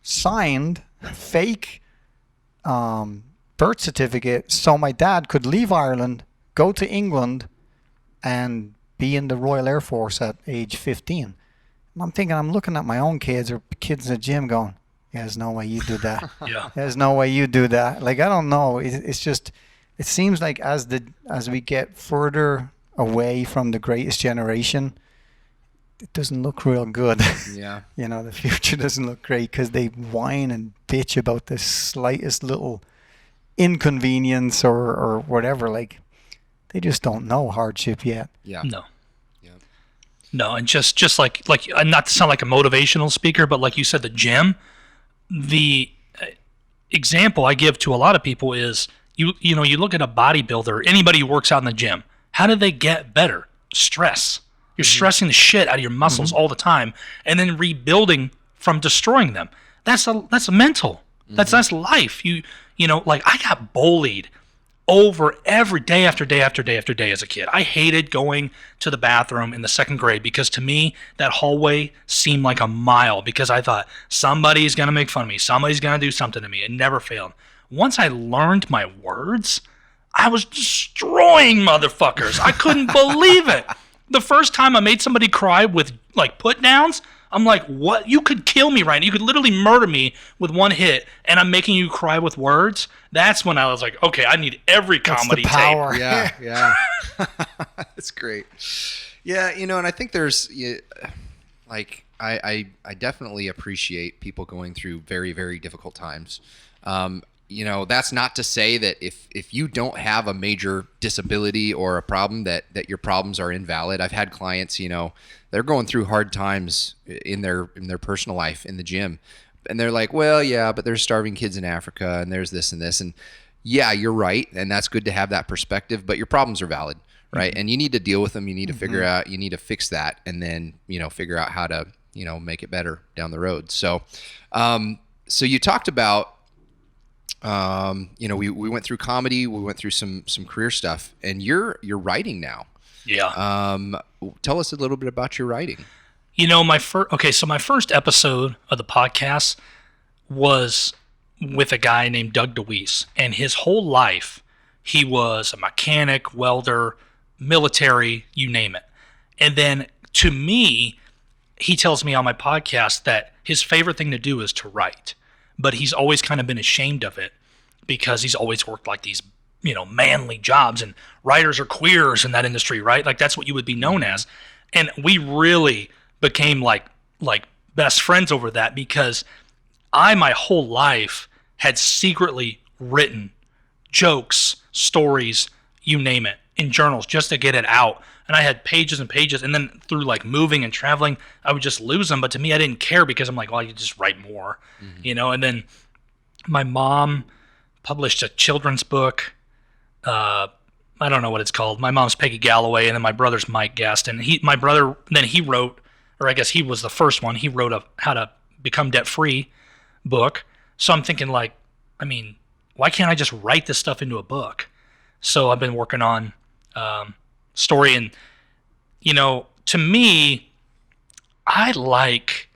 signed fake birth certificate so my dad could leave Ireland, go to England, and be in the Royal Air Force at age 15. And I'm looking at my own kids or kids in the gym going, yeah, there's no way you do that. Yeah. There's no way you do that. Like, I don't know. It's just, it seems like as we get further away from the greatest generation, it doesn't look real good. Yeah. The future doesn't look great because they whine and bitch about the slightest little inconvenience or whatever. Like, they just don't know hardship yet. Yeah. No. Yeah. No, and just like not to sound like a motivational speaker, but like you said, the gym, the example I give to a lot of people is you look at a bodybuilder, anybody who works out in the gym, how do they get better? Stress. You're stressing the shit out of your muscles all the time and then rebuilding from destroying them. That's a mental. That's life. Like I got bullied over every day after day after day after day as a kid. I hated going to the bathroom in the second grade because to me that hallway seemed like a mile because I thought somebody's going to make fun of me. Somebody's going to do something to me. It never failed. Once I learned my words, I was destroying motherfuckers. I couldn't believe it. The first time I made somebody cry with like put downs, I'm like, what? You could kill me right now. You could literally murder me with one hit, and I'm making you cry with words. That's when I was like, okay, I need every comedy That's the power. Yeah, yeah. That's great. Yeah, and I think there's, like, I definitely appreciate people going through very, very difficult times. That's not to say that if you don't have a major disability or a problem that your problems are invalid. I've had clients, they're going through hard times in their personal life in the gym. And they're like, well, yeah, but there's starving kids in Africa and there's this and this. And yeah, you're right. And that's good to have that perspective, but your problems are valid, right? And you need to deal with them. You need to figure out, you need to fix that and then, figure out how to, make it better down the road. So, so you talked about, we went through comedy, we went through some career stuff, and you're writing now. Yeah. Tell us a little bit about your writing. My first episode of the podcast was with a guy named Doug DeWeese, and his whole life, he was a mechanic, welder, military, you name it. And then to me, he tells me on my podcast that his favorite thing to do is to write. But he's always kind of been ashamed of it because he's always worked like these, manly jobs, and writers are queers in that industry, right? Like that's what you would be known as. And we really became like best friends over that because I, my whole life, had secretly written jokes, stories, you name it, in journals just to get it out. And I had pages and pages, and then through like moving and traveling, I would just lose them. But to me, I didn't care because I'm like, well, you just write more, And then my mom published a children's book. I don't know what it's called. My mom's Peggy Galloway, and then my brother's Mike Gaston. He wrote, or I guess he was the first one. He wrote a How to Become Debt Free book. So I'm thinking like, why can't I just write this stuff into a book? So I've been working on story, and to me, I like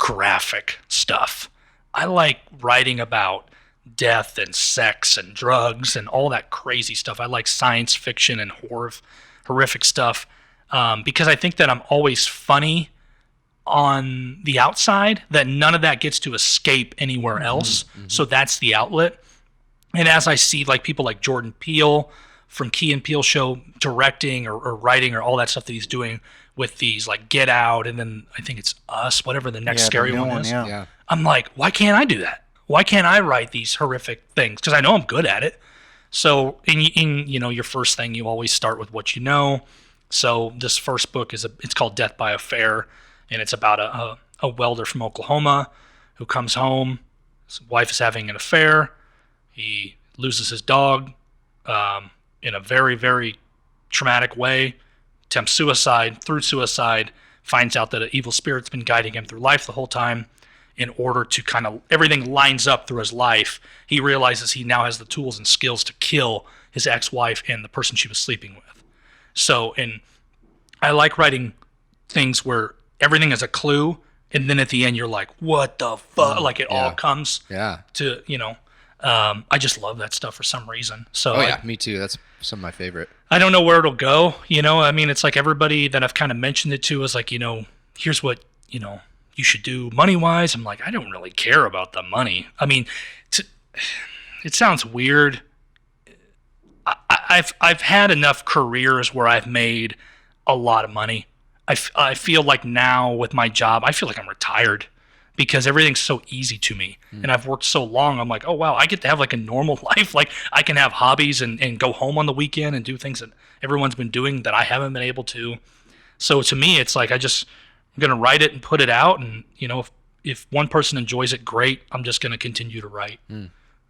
graphic stuff. I like writing about death and sex and drugs and all that crazy stuff. I like science fiction and horrific stuff because I think that I'm always funny on the outside, that none of that gets to escape anywhere else. So that's the outlet. And as I see like people like Jordan Peele from Key and Peele Show directing or writing or all that stuff that he's doing with these like Get Out and then I think it's Us, whatever the next scary one is. Yeah. I'm like, why can't I do that? Why can't I write these horrific things? Because I know I'm good at it. So in your first thing, you always start with what you know. So this first book it's called Death by Affair, and it's about a welder from Oklahoma who comes home. His wife is having an affair. He loses his dog in a very, very traumatic way, attempts suicide. Through suicide, finds out that an evil spirit's been guiding him through life the whole time. In order to kind of, everything lines up through his life, he realizes he now has the tools and skills to kill his ex-wife and the person she was sleeping with. So, and I like writing things where everything is a clue, and then at the end you're like, what the fuck? Like it all comes to, I just love that stuff for some reason. So me too. That's some of my favorite. I don't know where it'll go. I mean, it's like everybody that I've kind of mentioned it to is like, here's what, you should do money-wise. I'm like, I don't really care about the money. I mean, it sounds weird. I've had enough careers where I've made a lot of money. I feel like now with my job, I feel like I'm retired because everything's so easy to me. And I've worked so long. I'm like, oh, wow, I get to have like a normal life. Like I can have hobbies and go home on the weekend and do things that everyone's been doing that I haven't been able to. So to me, it's like I'm going to write it and put it out. And, if one person enjoys it, great. I'm just going to continue to write.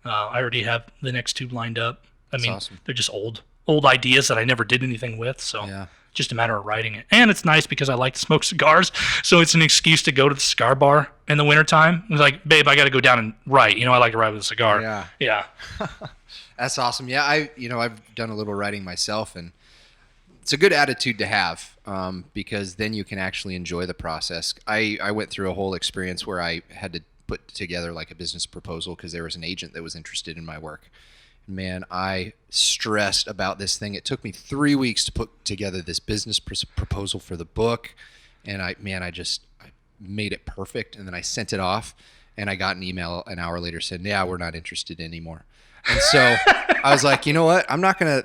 I already have the next two lined up. That's awesome. They're just old ideas that I never did anything with. So just a matter of writing it. And it's nice because I like to smoke cigars. So it's an excuse to go to the cigar bar in the wintertime. It's like, babe, I got to go down and write. I like to write with a cigar. Yeah. That's awesome. Yeah. I've done a little writing myself, and it's a good attitude to have because then you can actually enjoy the process. I went through a whole experience where I had to put together like a business proposal because there was an agent that was interested in my work. Man, I stressed about this thing. It took me 3 weeks to put together this business proposal for the book. And I made it perfect. And then I sent it off, and I got an email an hour later saying, yeah, we're not interested anymore. And so I was like, you know what?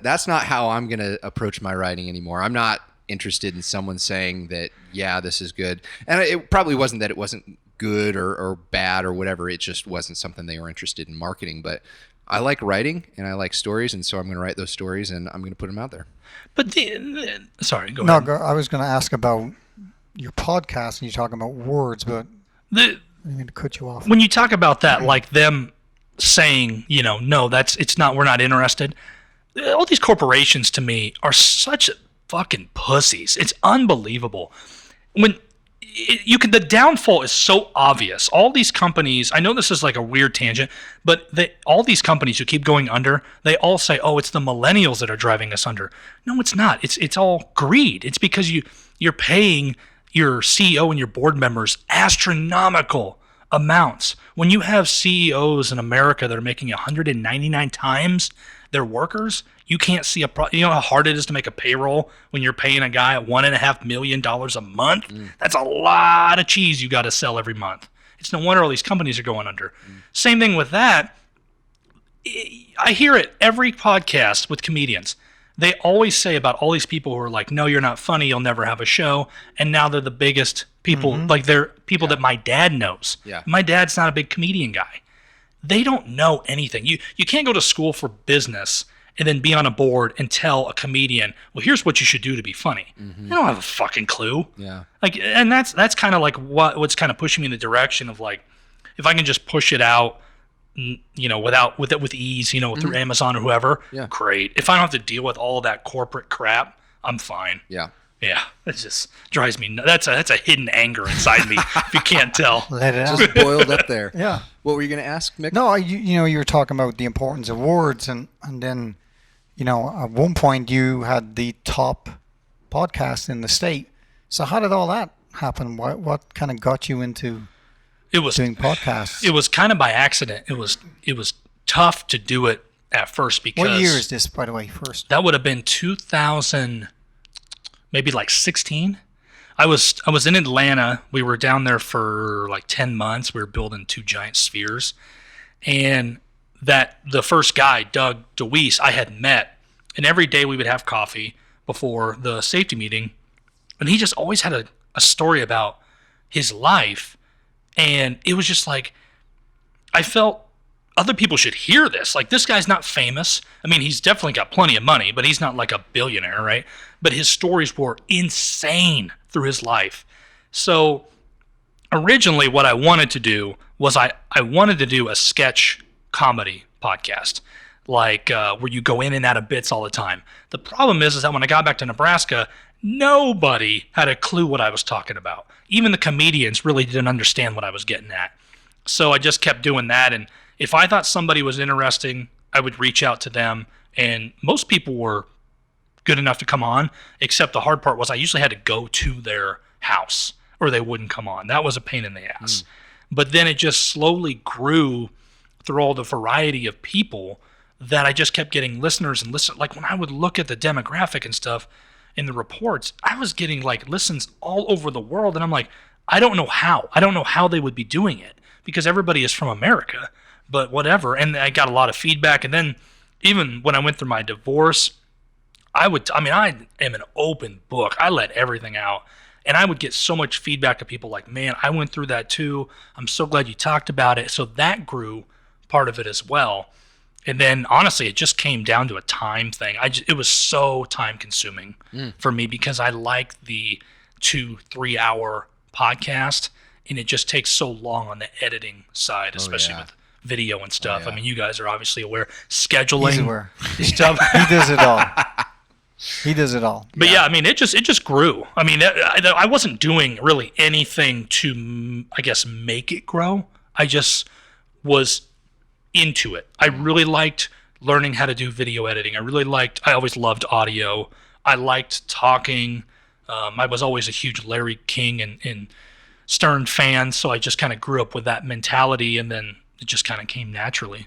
That's not how I'm going to approach my writing anymore. I'm not interested in someone saying that, yeah, this is good. And it probably wasn't that it wasn't good or bad or whatever. It just wasn't something they were interested in marketing. But I like writing and I like stories. And so I'm going to write those stories and I'm going to put them out there. But sorry, go ahead. No, I was going to ask about your podcast and you're talking about words, but I'm going to cut you off. When you talk about that, like them saying, no, we're not interested. All these corporations to me are such fucking pussies. It's unbelievable. The downfall is so obvious. All these companies, I know this is like a weird tangent, but all these companies who keep going under, they all say, oh, it's the millennials that are driving us under. No, it's not. It's all greed. It's because you're paying your CEO and your board members astronomical amounts. When you have CEOs in America that are making 199 times their workers, you can't see you know how hard it is to make a payroll when you're paying a guy $1.5 million a month? That's a lot of cheese you got to sell every month. It's no wonder all these companies are going under. Same thing with that. I hear it every podcast with comedians. They always say about all these people who are like, no, you're not funny, you'll never have a show. And now they're the biggest people, like they're people that my dad knows. Yeah. My dad's not a big comedian guy. They don't know anything. You can't go to school for business and then be on a board and tell a comedian, well, here's what you should do to be funny. They don't have a fucking clue. Yeah. Like, and that's kind of like what's kind of pushing me in the direction of like, if I can just push it out, with ease, through Amazon or whoever, great. If I don't have to deal with all of that corporate crap, I'm fine. Yeah. Yeah, it just drives me nuts. That's a hidden anger inside me, if you can't tell. Let it out. Just boiled up there. Yeah. What were you going to ask, Mick? No, you were talking about the importance of words, and then, at one point you had the top podcast in the state. So how did all that happen? What kind of got you into It was doing podcasts? It was kind of by accident. It was tough to do it at first because What year is this, by the way? First, that would have been 2000, maybe like 16. I was in Atlanta. We were down there for like 10 months. We were building 2 giant spheres, and the first guy, Doug DeWeese, I had met, and every day we would have coffee before the safety meeting, and he just always had a story about his life, and it was just like I felt other people should hear this. Like, this guy's not famous. I mean, he's definitely got plenty of money, but he's not like a billionaire, right? But his stories were insane through his life. So originally what I wanted to do was I wanted to do a sketch comedy podcast, like where you go in and out of bits all the time. The problem is that when I got back to Nebraska, nobody had a clue what I was talking about. Even the comedians really didn't understand what I was getting at. So I just kept doing that, and if I thought somebody was interesting, I would reach out to them, and most people were good enough to come on, except the hard part was I usually had to go to their house or they wouldn't come on. That was a pain in the ass. But then it just slowly grew through all the variety of people that I just kept getting listeners and listen. Like, when I would look at the demographic and stuff in the reports, I was getting like listens all over the world, and I'm like, I don't know how they would be doing it, because everybody is from America. But whatever. And I got a lot of feedback. And then even when I went through my divorce, I am an open book. I let everything out. And I would get so much feedback of people like, man, I went through that too. I'm so glad you talked about it. So that grew part of it as well. And then honestly, it just came down to a time thing. It was so time consuming for me, because I like the 2-3 hour podcast, and it just takes so long on the editing side, especially with video and stuff. I mean, you guys are obviously aware. Scheduling. he's aware. Stuff. He does it all. He does it all. But yeah, I mean, it just grew. I mean, I wasn't doing really anything to, I guess, make it grow. I just was into it. I really liked learning how to do video editing. I always loved audio. I liked talking. I was always a huge Larry King and Stern fan, so I just kind of grew up with that mentality, and then it just kind of came naturally.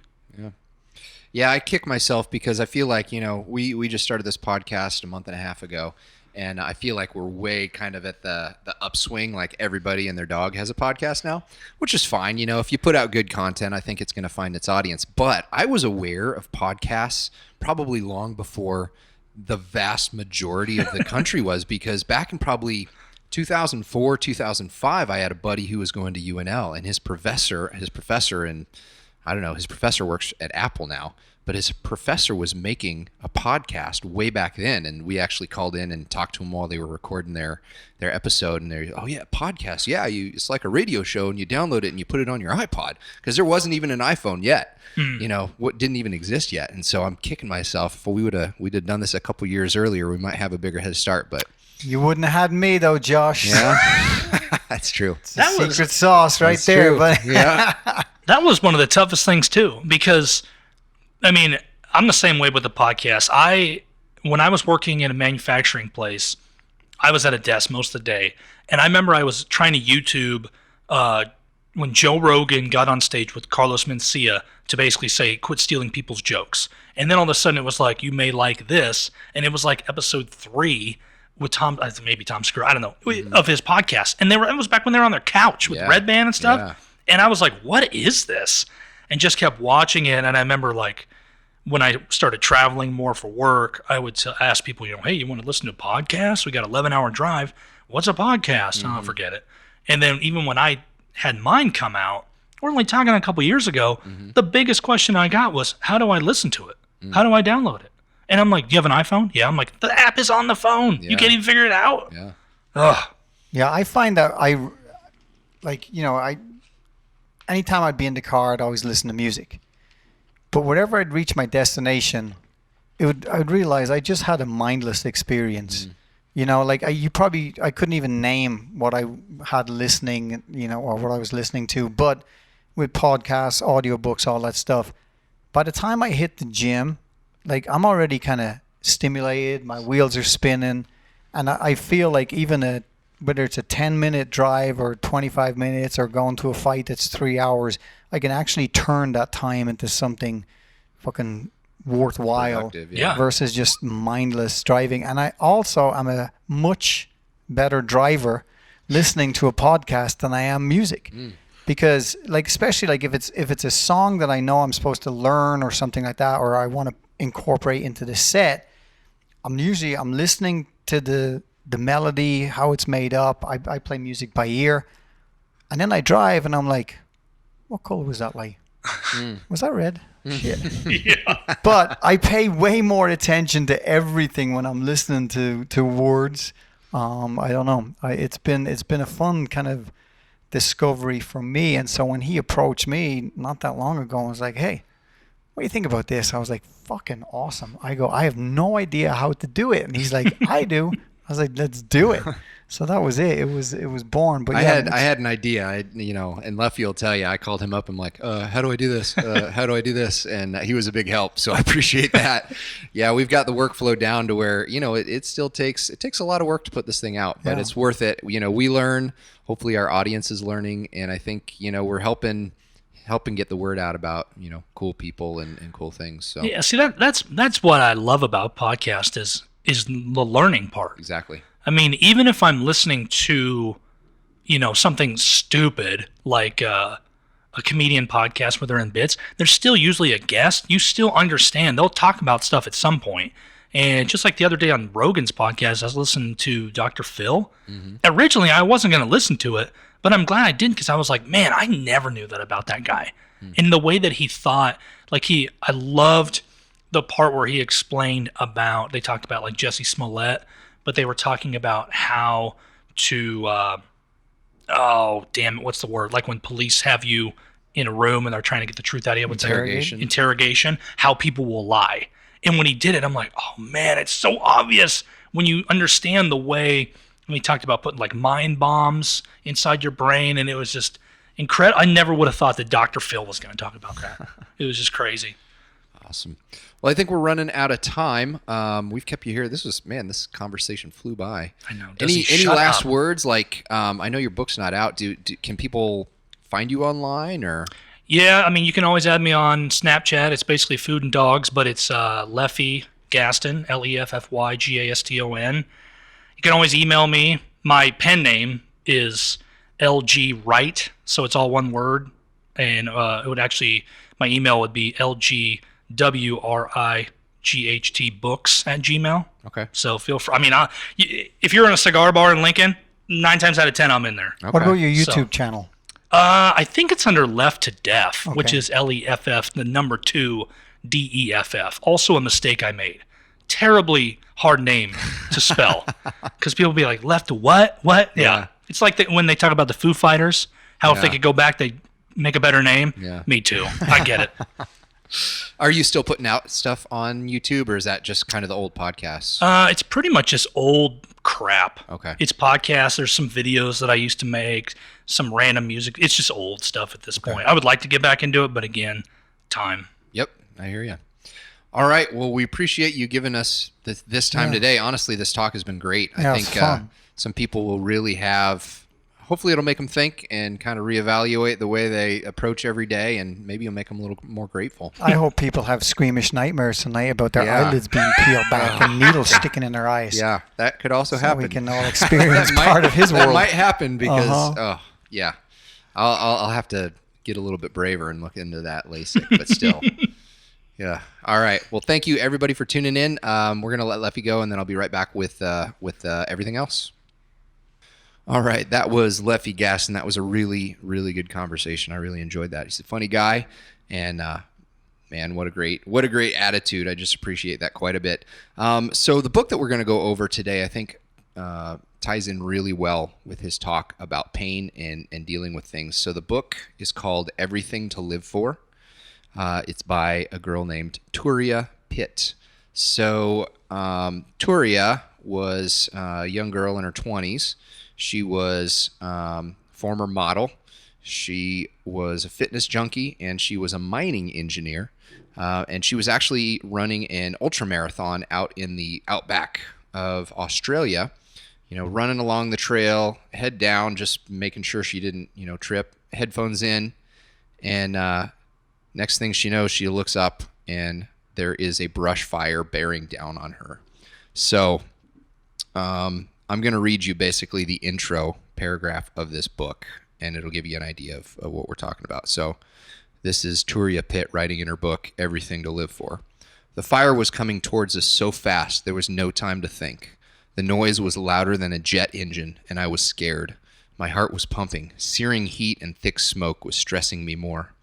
Yeah, I kick myself because I feel like, we just started this podcast a month and a half ago, and I feel like we're way kind of at the upswing. Like, everybody and their dog has a podcast now, which is fine. If you put out good content, I think it's going to find its audience. But I was aware of podcasts probably long before the vast majority of the country was, because back in probably 2004, 2005, I had a buddy who was going to UNL, and his professor works at Apple now, but his professor was making a podcast way back then, and we actually called in and talked to him while they were recording their episode, and they're, oh yeah, podcast, yeah, it's like a radio show, and you download it and you put it on your iPod, because there wasn't even an iPhone yet. What didn't even exist yet. And so I'm kicking myself. If we'd have done this a couple years earlier, we might have a bigger head start. But you wouldn't have had me though, Josh. Yeah, that's true. That was secret sauce right there. True. But yeah, that was one of the toughest things too, because I mean, I'm the same way with the podcast. When I was working in a manufacturing place, I was at a desk most of the day, and I remember I was trying to YouTube when Joe Rogan got on stage with Carlos Mencia to basically say, quit stealing people's jokes. And then all of a sudden it was like, you may like this. And it was like episode 3 with Tom Segura, I don't know, of his podcast. And it was back when they were on their couch with Red Band and stuff. Yeah. And I was like, what is this? And just kept watching it. And I remember like when I started traveling more for work, I would ask people, hey, you want to listen to a podcast? We got an 11-hour drive. What's a podcast? Oh, forget it. And then even when I had mine come out, we're only talking a couple years ago, the biggest question I got was, how do I listen to it? How do I download it? And I'm like, do you have an iPhone? Yeah. I'm like, the app is on the phone. Yeah. You can't even figure it out. Yeah. Ugh. yeah, I find that anytime I'd be in the car, I'd always listen to music. But whenever I'd reach my destination, I'd realize I just had a mindless experience. I couldn't even name what I had listening, or what I was listening to. But with podcasts, audiobooks, all that stuff, by the time I hit the gym, like, I'm already kind of stimulated. My wheels are spinning, and I feel like even a whether it's a 10-minute drive or 25 minutes or going to a fight that's 3 hours, I can actually turn that time into something fucking worthwhile Productive, Yeah. versus just mindless driving. And I also am a much better driver listening to a podcast than I am music. Because like, especially like if it's a song that I know I'm supposed to learn or something like that, or I want to incorporate into the set, I'm listening to the melody, how it's made up. I play music by ear, and then I drive and I'm like, what color was that light? Was that red? Shit. Yeah. But I pay way more attention to everything when I'm listening to words. I don't know. It's been a fun kind of discovery for me. And so when he approached me not that long ago and was like, hey, what do you think about this? I was like, fucking awesome. I go, I have no idea how to do it. And he's like, I do. I was like, let's do it. So that was it. It was born. But I yeah, had an idea. And Leffy will tell you, I called him up. I'm like, how do I do this? How do I do this? And he was a big help. So I appreciate that. Yeah, we've got the workflow down to where, it still takes a lot of work to put this thing out, but Yeah. it's worth it. We learn, hopefully our audience is learning. And I think, we're helping get the word out about, cool people and cool things. So Yeah, see that's what I love about podcast is the learning part. exactly. I mean, even if I'm listening to, something stupid like a comedian podcast where they're in bits, there's still usually a guest. You still understand. They'll talk about stuff at some point. And just like the other day on Rogan's podcast, I was listening to Dr. Phil. Originally, I wasn't going to listen to it, but I'm glad I didn't because I was like, man, I never knew that about that guy. In the way that he thought, I loved the part where he explained about, they talked about like Jesse Smollett, but they were talking about how to, oh, damn it, what's the word? Like when police have you in a room and they're trying to get the truth out of you. What's that? Interrogation, how people will lie. And when he did it, I'm like, oh man, it's so obvious when you understand the way, when he talked about putting like mind bombs inside your brain, and it was just incredible. I never would have thought that Dr. Phil was going to talk about that. It was just crazy. Awesome. Well, I think we're running out of time. We've kept you here. This conversation flew by. I know. Any Shut last up. words? Like, I know your book's not out. Can people find you online or? Yeah, I mean, you can always add me on Snapchat. It's basically food and dogs, but it's Leffy Gaston, Leffy Gaston. You can always email me. My pen name is LG Wright, so it's all one word. And it would actually, my email would be LGWRIGHT books@gmail. Okay. So feel free. I mean, if you're in a cigar bar in Lincoln, 9 times out of 10, I'm in there. what about your So- YouTube channel? I think it's under Left to Deaf, which Okay. is LEFF, the number 2 DEFF. Also a mistake I made. Terribly hard name to spell because people be like, left to what? What? Yeah. It's like when they talk about the Foo Fighters, how if they Yeah. could go back, they'd make a better name. Yeah. Me too. I get it. Are you still putting out stuff on YouTube, or is that just kind of the old podcasts? It's pretty much just old crap. Okay. It's podcasts. There's some videos that I used to make, some random music. It's just old stuff at this point. I would like to get back into it, but again, time. Yep, I hear you. All right. Well, we appreciate you giving us this time today. Honestly, this talk has been great. Yeah, I it's think fun. some people will really have. Hopefully, it'll make them think and kind of reevaluate the way they approach every day, and maybe it'll make them a little more grateful. I hope people have squeamish nightmares tonight about their Yeah. eyelids being peeled back and needles sticking in their eyes. Yeah, that could also So happen. we can all experience That might- part of his That world. might happen because Uh-huh. yeah, I'll have to get a little bit braver and look into that LASIK, but still. Yeah. All right. Well, thank you everybody for tuning in. We're gonna let Leffy go, and then I'll be right back with everything else. All right, that was Leffy Gaston. That was a really, really good conversation. I really enjoyed that. He's a funny guy, and man, what a great attitude. I just appreciate that quite a bit. So the book that we're going to go over today, I think, ties in really well with his talk about pain and dealing with things. So the book is called Everything to Live For. It's by a girl named Turia Pitt. So Turia was a young girl in her 20s. She was former model. She was a fitness junkie, and she was a mining engineer. And she was actually running an ultramarathon out in the outback of Australia. running along the trail, head down, just making sure she didn't, trip, headphones in. And next thing she knows, she looks up and there is a brush fire bearing down on her. So I'm going to read you basically the intro paragraph of this book, and it'll give you an idea of what we're talking about. So this is Turia Pitt writing in her book, Everything to Live For. The fire was coming towards us so fast there was no time to think. The noise was louder than a jet engine, and I was scared. My heart was pumping. Searing heat and thick smoke was stressing me more.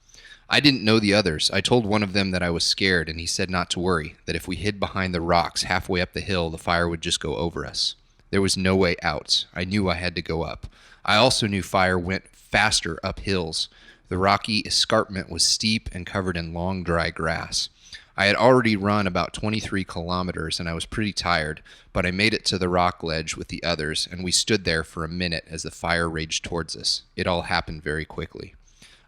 I didn't know the others. I told one of them that I was scared, and he said not to worry, that if we hid behind the rocks halfway up the hill, the fire would just go over us. There was no way out. I knew I had to go up. I also knew fire went faster up hills. The rocky escarpment was steep and covered in long, dry grass. I had already run about 23 kilometers, and I was pretty tired, but I made it to the rock ledge with the others, and we stood there for a minute as the fire raged towards us. It all happened very quickly.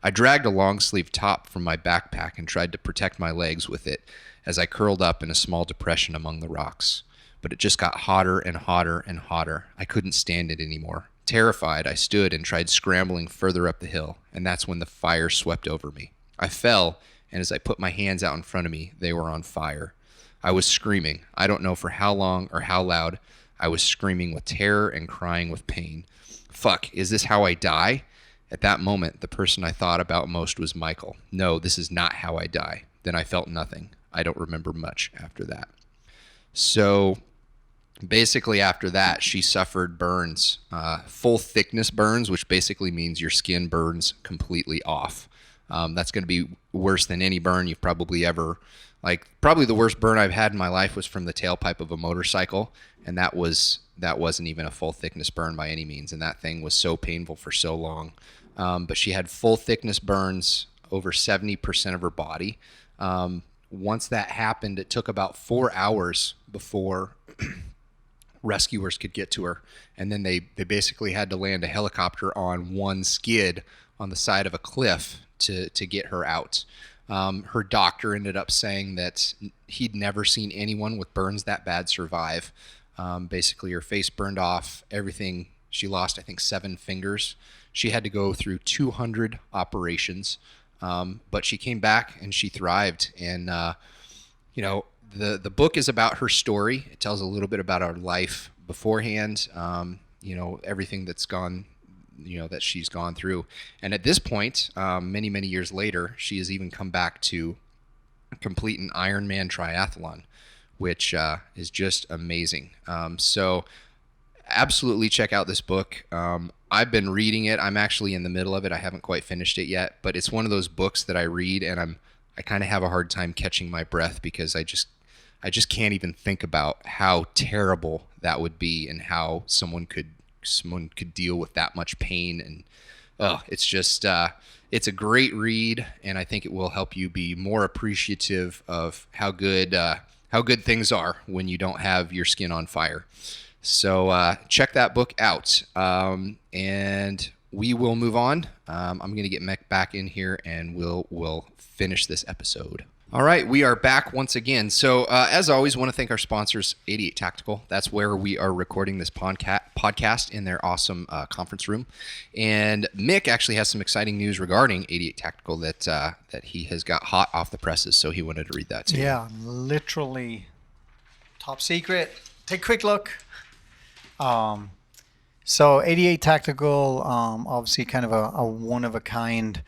I dragged a long-sleeved top from my backpack and tried to protect my legs with it as I curled up in a small depression among the rocks. But it just got hotter and hotter and hotter. I couldn't stand it anymore. Terrified, I stood and tried scrambling further up the hill, and that's when the fire swept over me. I fell, and as I put my hands out in front of me, they were on fire. I was screaming. I don't know for how long or how loud. I was screaming with terror and crying with pain. Fuck, is this how I die? At that moment, the person I thought about most was Michael. No, this is not how I die. Then I felt nothing. I don't remember much after that. So basically after that, she suffered burns, full thickness burns, which basically means your skin burns completely off. That's going to be worse than any burn you've probably ever, probably the worst burn I've had in my life was from the tailpipe of a motorcycle. And that wasn't even a full thickness burn by any means. And that thing was so painful for so long. But she had full thickness burns over 70% of her body. Once that happened, it took about 4 hours before rescuers could get to her. And then they basically had to land a helicopter on one skid on the side of a cliff to get her out. Her doctor ended up saying that he'd never seen anyone with burns that bad survive. Basically, her face burned off, everything. She lost, I think, 7 fingers. She had to go through 200 operations, but she came back and she thrived. And, the book is about her story. It tells a little bit about her life beforehand, everything that's gone, that she's gone through. And at this point, many, many years later, she has even come back to complete an Ironman triathlon, which is just amazing. So absolutely check out this book. I've been reading it. I'm actually in the middle of it. I haven't quite finished it yet, but it's one of those books that I read and I kind of have a hard time catching my breath because I just can't even think about how terrible that would be and how someone could deal with that much pain. And it's just it's a great read, and I think it will help you be more appreciative of how good things are when you don't have your skin on fire. So check that book out, and we will move on. I'm going to get Mech back in here, and we'll finish this episode. All right, we are back once again. So as always, I want to thank our sponsors, 88 Tactical. That's where we are recording this podcast in their awesome conference room. And Mick actually has some exciting news regarding 88 Tactical that he has got hot off the presses, so he wanted to read that to you. Yeah, literally top secret. Take a quick look. So 88 Tactical, obviously kind of a one-of-a-kind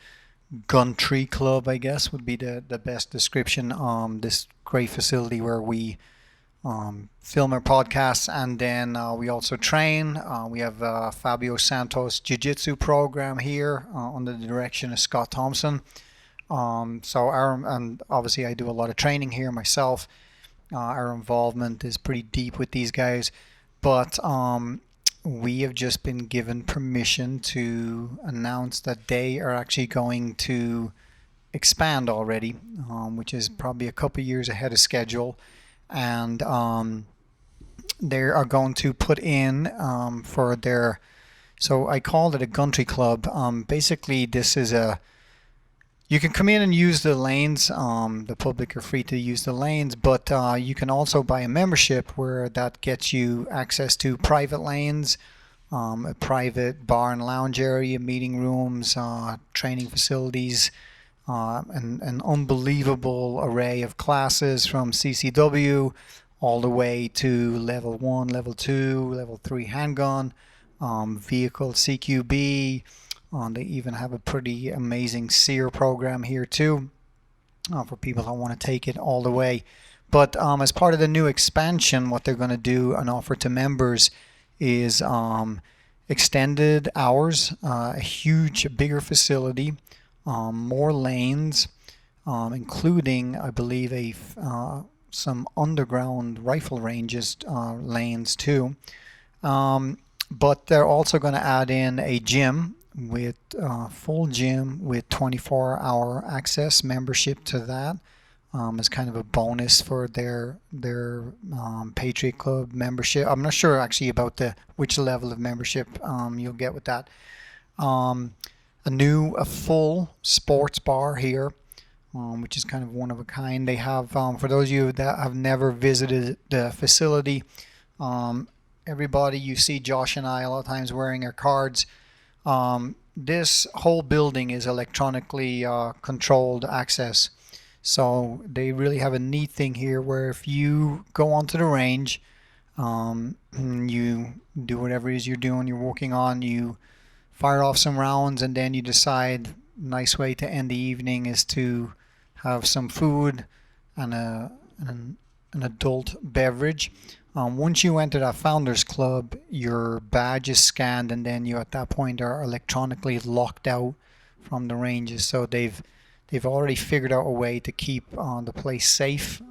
gun tree club, I guess, would be the best description. This great facility where we film our podcasts, and then we also train. We have Fabio Santos Jiu-Jitsu program here under the direction of Scott Thompson. And obviously I do a lot of training here myself. Our involvement is pretty deep with these guys, but we have just been given permission to announce that they are actually going to expand already, which is probably a couple years ahead of schedule. And they are going to put in for their, so I called it a country club. Basically, this is You can come in and use the lanes. The public are free to use the lanes, but you can also buy a membership where that gets you access to private lanes, a private bar and lounge area, meeting rooms, training facilities, an unbelievable array of classes from CCW all the way to level 1, level 2, level 3 handgun, vehicle CQB. They even have a pretty amazing SEER program here too, for people that want to take it all the way. But as part of the new expansion, what they're going to do and offer to members is extended hours, a bigger facility, more lanes, including, I believe, some underground rifle ranges lanes too. But they're also going to add in a gym with full gym with 24-hour access membership to that, as kind of a bonus for their Patriot Club membership. I'm not sure actually about which level of membership you'll get with that. A full sports bar here, which is kind of one of a kind. They have, for those of you that have never visited the facility, everybody you see Josh and I a lot of times wearing our cards. This whole building is electronically controlled access. So they really have a neat thing here where if you go onto the range, you do whatever it is you're doing, you're working on, you fire off some rounds, and then you decide nice way to end the evening is to have some food and an adult beverage. Once you enter that Founders Club, your badge is scanned, and then you at that point are electronically locked out from the ranges. So they've already figured out a way to keep the place safe,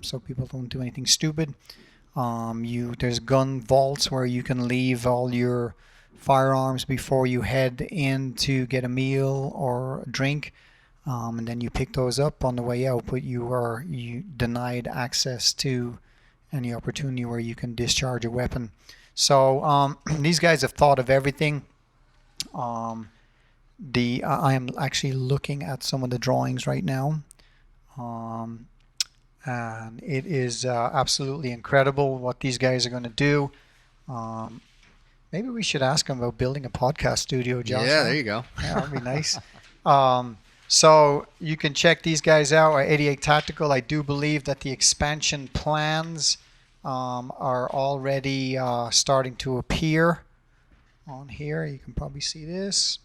so people don't do anything stupid. There's gun vaults where you can leave all your firearms before you head in to get a meal or a drink, and then you pick those up on the way out. But you denied access to any opportunity where you can discharge a weapon. So these guys have thought of everything. I am actually looking at some of the drawings right now, and it is absolutely incredible what these guys are going to do. Maybe we should ask them about building a podcast studio, Josh. Yeah, there you go. Yeah, that'd be nice. So you can check these guys out at 88 Tactical. I do believe that the expansion plans are already starting to appear on here. You can probably see this.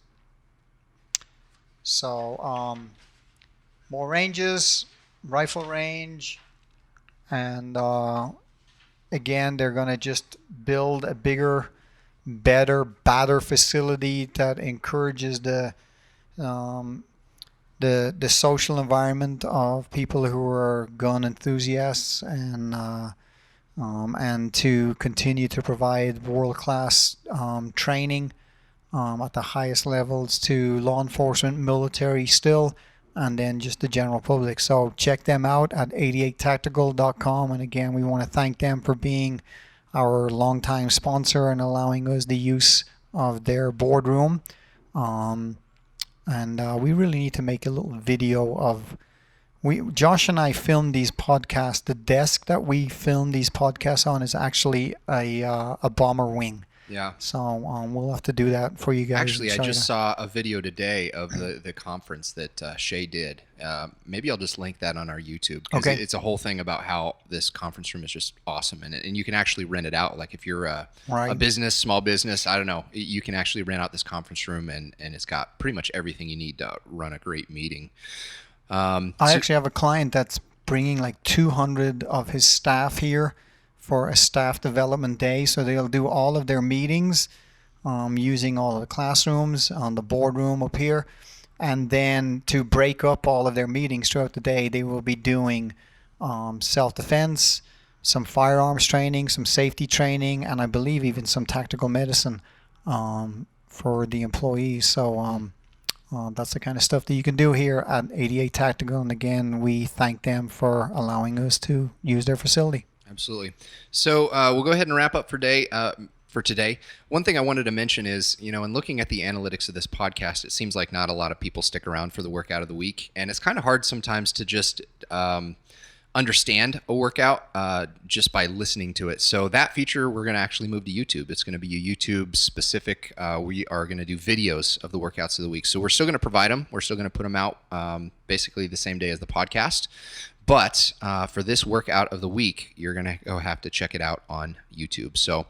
So more ranges, rifle range, and again, they're going to just build a bigger, better, badder facility that encourages the social environment of people who are gun enthusiasts, and to continue to provide world-class training at the highest levels to law enforcement, military still, and then just the general public. So check them out at 88tactical.com. And again, we want to thank them for being our longtime sponsor and allowing us the use of their boardroom. And we really need to make a little video of... Josh and I filmed these podcasts. The desk that we filmed these podcasts on is actually a bomber wing. Yeah. So we'll have to do that for you guys. Actually, I just saw a video today of the conference that Shay did. Maybe I'll just link that on our YouTube. Okay. It's a whole thing about how this conference room is just awesome. And you can actually rent it out. Like if you're a business, small business, I don't know, you can actually rent out this conference room, and it's got pretty much everything you need to run a great meeting. I actually have a client that's bringing like 200 of his staff here for a staff development day. So they'll do all of their meetings using all of the classrooms on the boardroom up here. And then to break up all of their meetings throughout the day, they will be doing self-defense, some firearms training, some safety training, and I believe even some tactical medicine for the employees. So that's the kind of stuff that you can do here at 88 Tactical. And again, we thank them for allowing us to use their facility. Absolutely. So we'll go ahead and wrap up for today. for today. One thing I wanted to mention is, in looking at the analytics of this podcast, it seems like not a lot of people stick around for the workout of the week. And it's kind of hard sometimes to just understand a workout just by listening to it. So that feature, we're going to actually move to YouTube. It's going to be a YouTube specific. We are going to do videos of the workouts of the week. So we're still going to provide them. We're still going to put them out basically the same day as the podcast. But for this workout of the week, you're going to go have to check it out on YouTube. So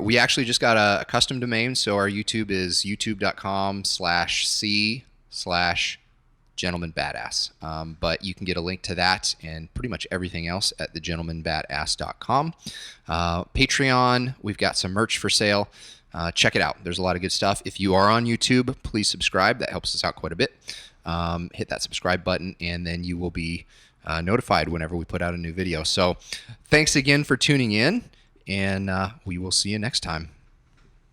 we actually just got a custom domain. So our YouTube is youtube.com/c/Gentleman Badass. But you can get a link to that and pretty much everything else at thegentlemanbadass.com. Patreon, we've got some merch for sale. Check it out. There's a lot of good stuff. If you are on YouTube, please subscribe. That helps us out quite a bit. Hit that subscribe button, and then you will be notified whenever we put out a new video. So thanks again for tuning in, and we will see you next time.